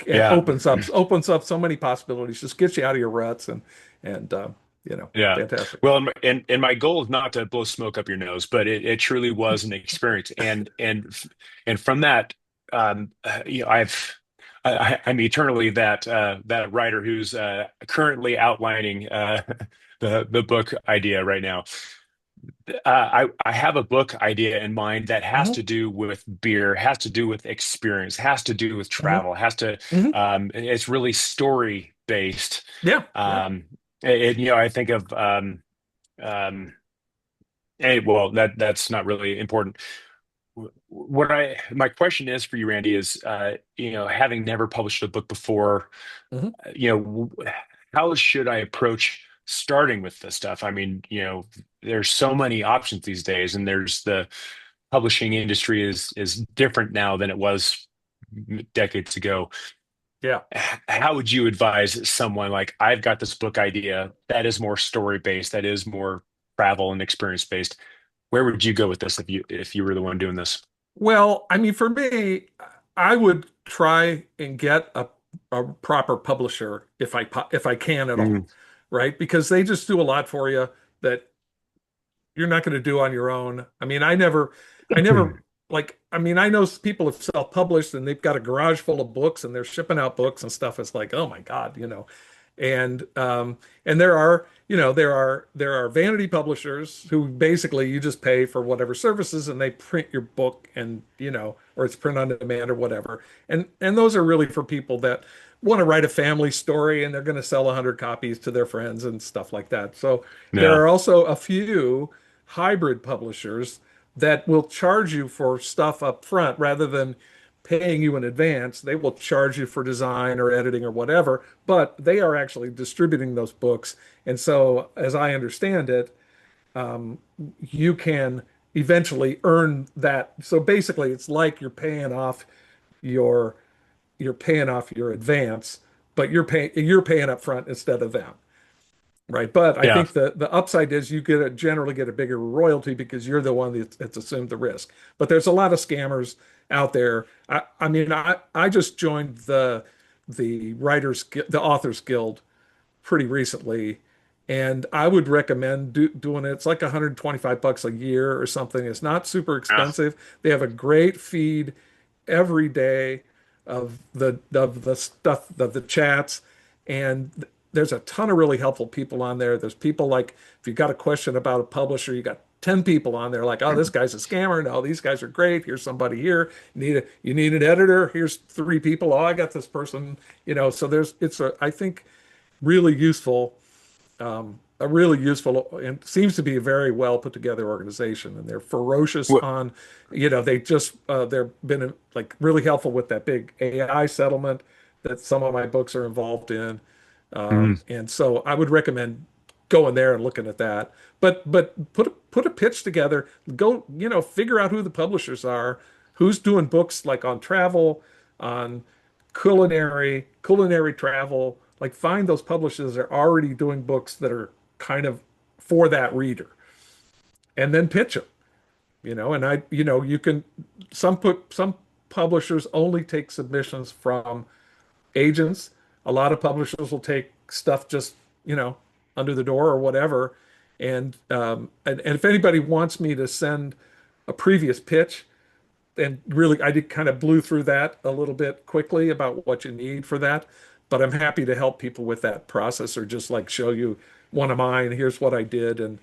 C: Yeah,
B: opens up so many possibilities, just gets you out of your ruts and
C: yeah.
B: fantastic.
C: Well, and my goal is not to blow smoke up your nose, but it truly was an experience, and from that, I'm eternally that writer who's currently outlining the book idea right now. I have a book idea in mind that has
B: Hmm.
C: to do with beer, has to do with experience, has to do with
B: Hmm.
C: travel, has to
B: Hmm.
C: it's really story based.
B: Yeah, yeah.
C: Um, I think of um, well, that's not really important. What my question is for you, Randy, is having never published a book before,
B: Hmm.
C: you know, how should I approach starting with this stuff? I mean, there's so many options these days, and there's the publishing industry is different now than it was decades ago.
B: Yeah.
C: How would you advise someone like, I've got this book idea that is more story based, that is more travel and experience based? Where would you go with this if you were the one doing this?
B: Well, I mean, for me, I would try and get a proper publisher if I can at all,
C: Mm.
B: right? Because they just do a lot for you that you're not going to do on your own. I never like, I mean, I know people have self-published and they've got a garage full of books and they're shipping out books and stuff. It's like, oh my God. And there are vanity publishers who basically you just pay for whatever services and they print your book and or it's print on demand or whatever. And those are really for people that want to write a family story and they're going to sell 100 copies to their friends and stuff like that. So there
C: Yeah,
B: are also a few hybrid publishers that will charge you for stuff up front rather than paying you in advance. They will charge you for design or editing or whatever, but they are actually distributing those books. And so, as I understand it, you can eventually earn that. So basically, it's like your you're paying off your advance, but you're paying up front instead of them. Right. But I
C: yeah,
B: think the upside is you generally get a bigger royalty because you're the one that's assumed the risk. But there's a lot of scammers out there. I mean, I just joined the Authors Guild pretty recently, and I would recommend doing it. It's like 125 bucks a year or something. It's not super
C: yeah,
B: expensive. They have a great feed every day of the stuff of the chats, and there's a ton of really helpful people on there. There's people like if you got a question about a publisher, you got 10 people on there like, oh, this guy's a scammer. No, these guys are great. Here's somebody here. You need an editor. Here's three people. Oh, I got this person. So I think really useful, a really useful and seems to be a very well put together organization. And they're ferocious
C: What?
B: on, they've been like really helpful with that big AI settlement that some of my books are involved in.
C: Mm.
B: And so I would recommend going there and looking at that. But put a pitch together. Go, figure out who the publishers are, who's doing books like on travel, on culinary travel. Like find those publishers that are already doing books that are kind of for that reader, and then pitch them. And you can some publishers only take submissions from agents. A lot of publishers will take stuff just, you know, under the door or whatever. And if anybody wants me to send a previous pitch, and really, I did kind of blew through that a little bit quickly about what you need for that. But I'm happy to help people with that process, or just like show you one of mine. Here's what I did, and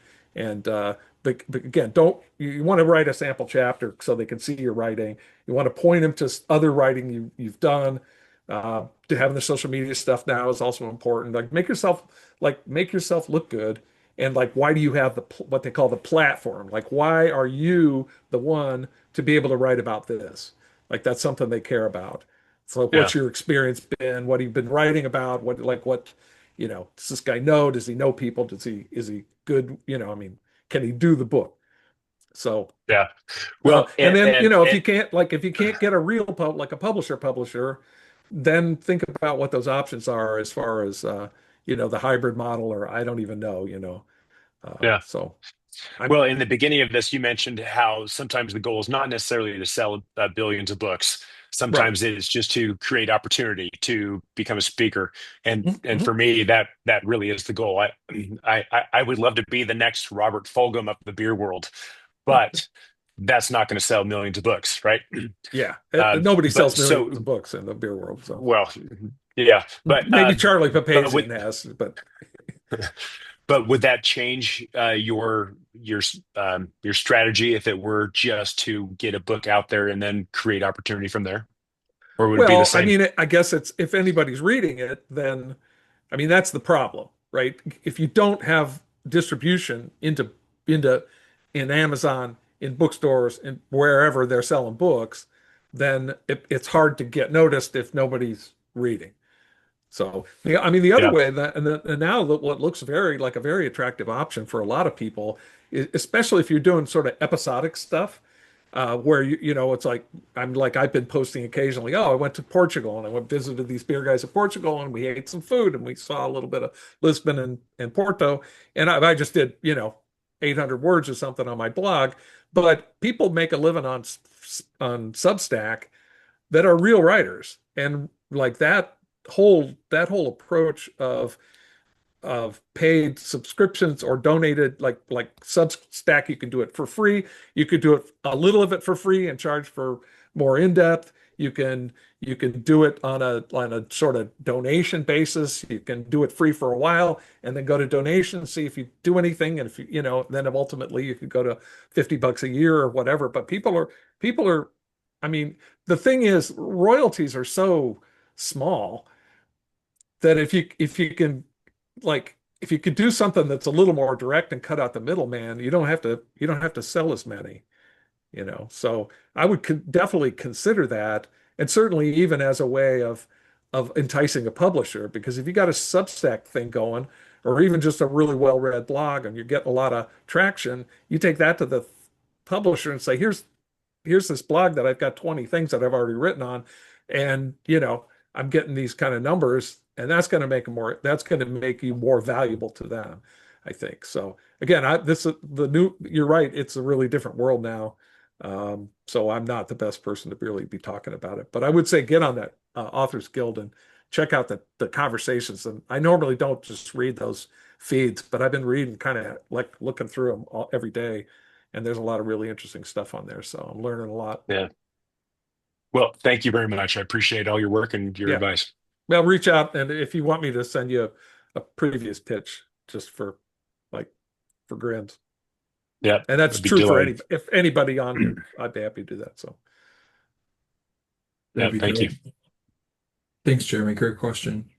B: but again, don't you want to write a sample chapter so they can see your writing. You want to point them to other writing you've done. To having the social media stuff now is also important. Like make yourself look good, and like why do you have what they call the platform? Like why are you the one to be able to write about this? Like that's something they care about. So
C: Yeah.
B: what's your experience been? What have you been writing about? Does this guy know? Does he know people? Is he good? I mean, can he do the book? So
C: Yeah. Well,
B: and then,
C: and
B: if you can't get a real like a publisher, then think about what those options are as far as the hybrid model, or I don't even know.
C: yeah.
B: So I'm
C: Well, in the beginning of this, you mentioned how sometimes the goal is not necessarily to sell billions of books.
B: right.
C: Sometimes it is just to create opportunity to become a speaker, and
B: Mhm.
C: for me, that really is the goal. I would love to be the next Robert Fulghum of the beer world, but that's not going to sell millions of books, right?
B: Yeah. Nobody
C: But
B: sells millions
C: so,
B: of books in the beer world. So
C: well, yeah,
B: maybe Charlie
C: but with
B: Papazian has, but
C: but would that change your strategy if it were just to get a book out there and then create opportunity from there, or would it be the
B: well, I
C: same?
B: mean, I guess it's if anybody's reading it, then I mean that's the problem, right? If you don't have distribution into in Amazon, in bookstores, and wherever they're selling books, then it's hard to get noticed if nobody's reading. So, yeah, I mean, the other
C: Yeah,
B: way that, and now what looks like a very attractive option for a lot of people, especially if you're doing sort of episodic stuff, where it's like I've been posting occasionally. Oh, I went to Portugal and I went visited these beer guys in Portugal and we ate some food and we saw a little bit of Lisbon and Porto, and I just did 800 words or something on my blog. But people make a living on Substack that are real writers, and like that whole approach of paid subscriptions or donated, like Substack, you can do it for free. You could do it a little of it for free and charge for more in depth. You can do it on a sort of donation basis. You can do it free for a while and then go to donation, see if you do anything, and if then ultimately you could go to $50 a year or whatever. But people are, I mean, the thing is, royalties are so small that if you could do something that's a little more direct and cut out the middleman, you don't have to sell as many. So I would definitely consider that, and certainly even as a way of enticing a publisher, because if you got a Substack thing going, or even just a really well-read blog and you're getting a lot of traction, you take that to the publisher and say, here's this blog that I've got 20 things that I've already written on, and I'm getting these kind of numbers, and that's going to make you more valuable to them, I think. So again, this is the new, you're right, it's a really different world now. So I'm not the best person to really be talking about it, but I would say get on that Authors Guild and check out the conversations. And I normally don't just read those feeds, but I've been reading, kind of like looking through them every day, and there's a lot of really interesting stuff on there. So I'm learning a lot.
C: yeah. Well, thank you very much. I appreciate all your work and your
B: Yeah.
C: advice.
B: Well, reach out, and if you want me to send you a previous pitch just like for grins.
C: Yeah,
B: And that's
C: I'd be
B: true for
C: delighted.
B: if anybody on here, I'd be happy to do that. So
A: That'd
C: Yeah,
A: be
C: thank you.
A: great. Thanks, Jeremy. Great question.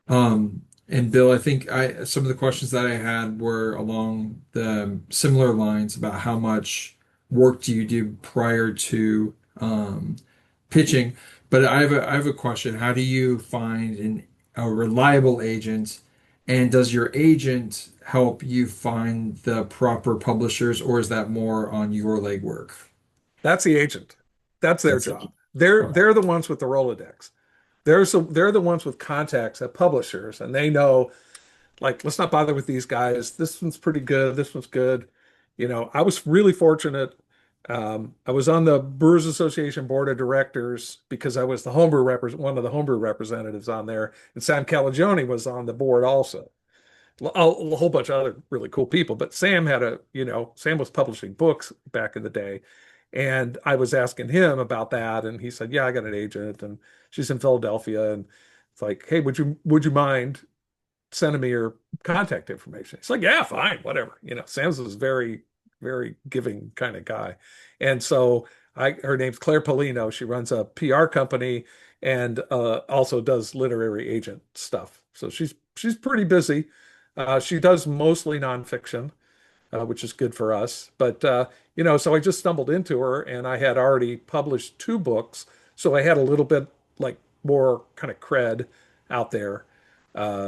A: And Bill, I think some of the questions that I had were along the similar lines about how much work do you do prior to pitching. But I have a question. How do you find a reliable agent, and does your agent help you find the proper publishers, or is that more on your legwork?
B: that's the agent. That's their
A: That's it.
B: job. They're
A: Okay.
B: they're the ones with the Rolodex. They're the ones with contacts at publishers, and they know, like, let's not bother with these guys. This one's pretty good. This one's good. I was really fortunate I was on the Brewers Association board of directors because I was one of the homebrew representatives on there, and Sam Calagione was on the board also. A whole bunch of other really cool people, but Sam Sam was publishing books back in the day, and I was asking him about that, and he said, "Yeah, I got an agent, and she's in Philadelphia, and it's like, hey, would you mind sending me your contact information?" It's like, yeah, fine, whatever. Sam's was very, very giving kind of guy. And so her name's Claire Polino. She runs a PR company and also does literary agent stuff. So she's pretty busy. She does mostly nonfiction, which is good for us. But so I just stumbled into her, and I had already published two books, so I had a little bit like more kind of cred out there.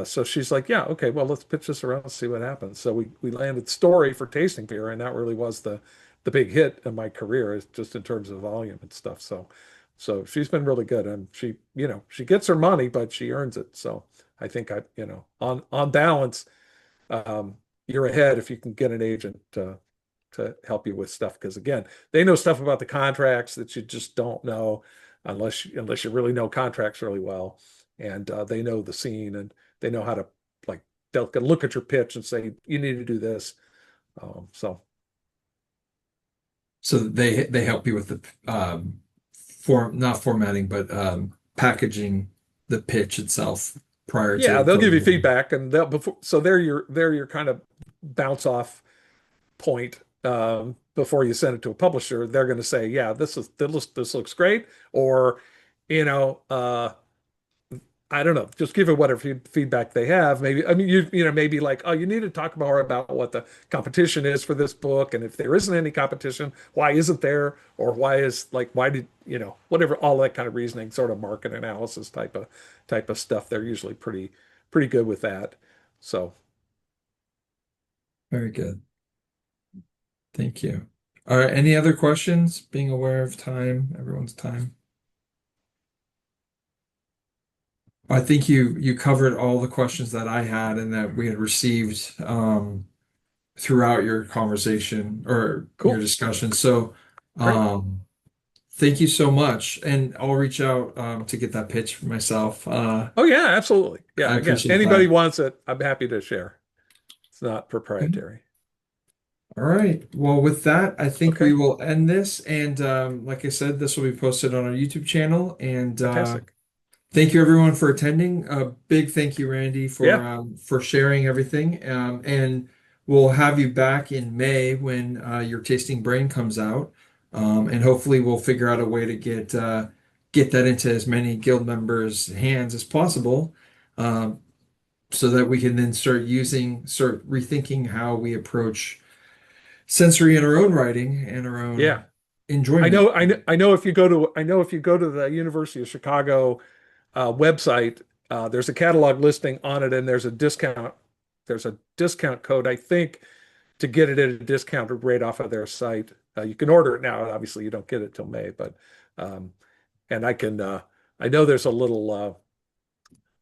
B: So she's like, yeah, okay, well, let's pitch this around and see what happens. So we landed Story for tasting beer, and that really was the big hit in my career, is just in terms of volume and stuff. So she's been really good, and she gets her money, but she earns it. So I think on balance, you're ahead if you can get an agent to help you with stuff. Because again, they know stuff about the contracts that you just don't know unless you really know contracts really well, and they know the scene, and they know how to, like, they'll can look at your pitch and say you need to do this. So
A: So they help you with the not formatting, but packaging the pitch itself prior
B: yeah,
A: to
B: they'll give
A: putting
B: you
A: it in.
B: feedback, and they're your kind of bounce off point. Before you send it to a publisher, they're going to say, yeah, this looks great, or you know, I don't know, just give it whatever feedback they have. Maybe, I mean, maybe like, oh, you need to talk more about what the competition is for this book, and if there isn't any competition, why isn't there, or why did whatever, all that kind of reasoning, sort of market analysis type of stuff. They're usually pretty good with that. So
A: Very good. Thank you. All right, any other questions? Being aware of time, everyone's time. I think you covered all the questions that I had and that we had received throughout your conversation or your
B: cool,
A: discussion. So
B: great.
A: um, thank you so much. And I'll reach out to get that pitch for myself.
B: Oh yeah, absolutely.
A: I
B: Yeah, again,
A: appreciate
B: anybody
A: that.
B: wants it, I'm happy to share. It's not proprietary.
A: All right. Well, with that, I think we
B: Okay,
A: will end this. And like I said, this will be posted on our YouTube channel. And
B: fantastic.
A: thank you everyone for attending. A big thank you, Randy,
B: Yeah,
A: for sharing everything. And we'll have you back in May when your Tasting Brain comes out. And hopefully we'll figure out a way to get that into as many guild members' hands as possible, um, so that we can then start rethinking how we approach sensory in our own writing and our
B: yeah.
A: own
B: I
A: enjoyment.
B: know, I know if you go to the University of Chicago website, there's a catalog listing on it, and there's a discount. There's a discount code, I think, to get it at a discounted rate off of their site. You can order it now. Obviously, you don't get it till May, but um, and I can. I know there's a little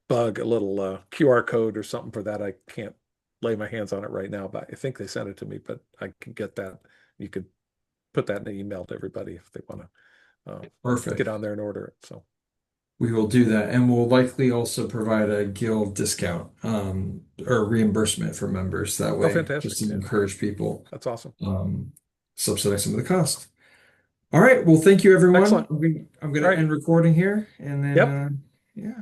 B: bug, a little QR code or something for that. I can't lay my hands on it right now, but I think they sent it to me. But I can get that. You could put that in an email to everybody if they want to get
A: Perfect.
B: on there and order it. So,
A: We will do that, and we'll likely also provide a guild discount or reimbursement for members that
B: oh,
A: way, just
B: fantastic.
A: to
B: Yeah,
A: encourage people
B: that's awesome.
A: um, subsidize some of the cost. All right. Well, thank you, everyone.
B: Excellent.
A: I'm going
B: All
A: to
B: right.
A: end recording here, and then
B: Yep.
A: yeah.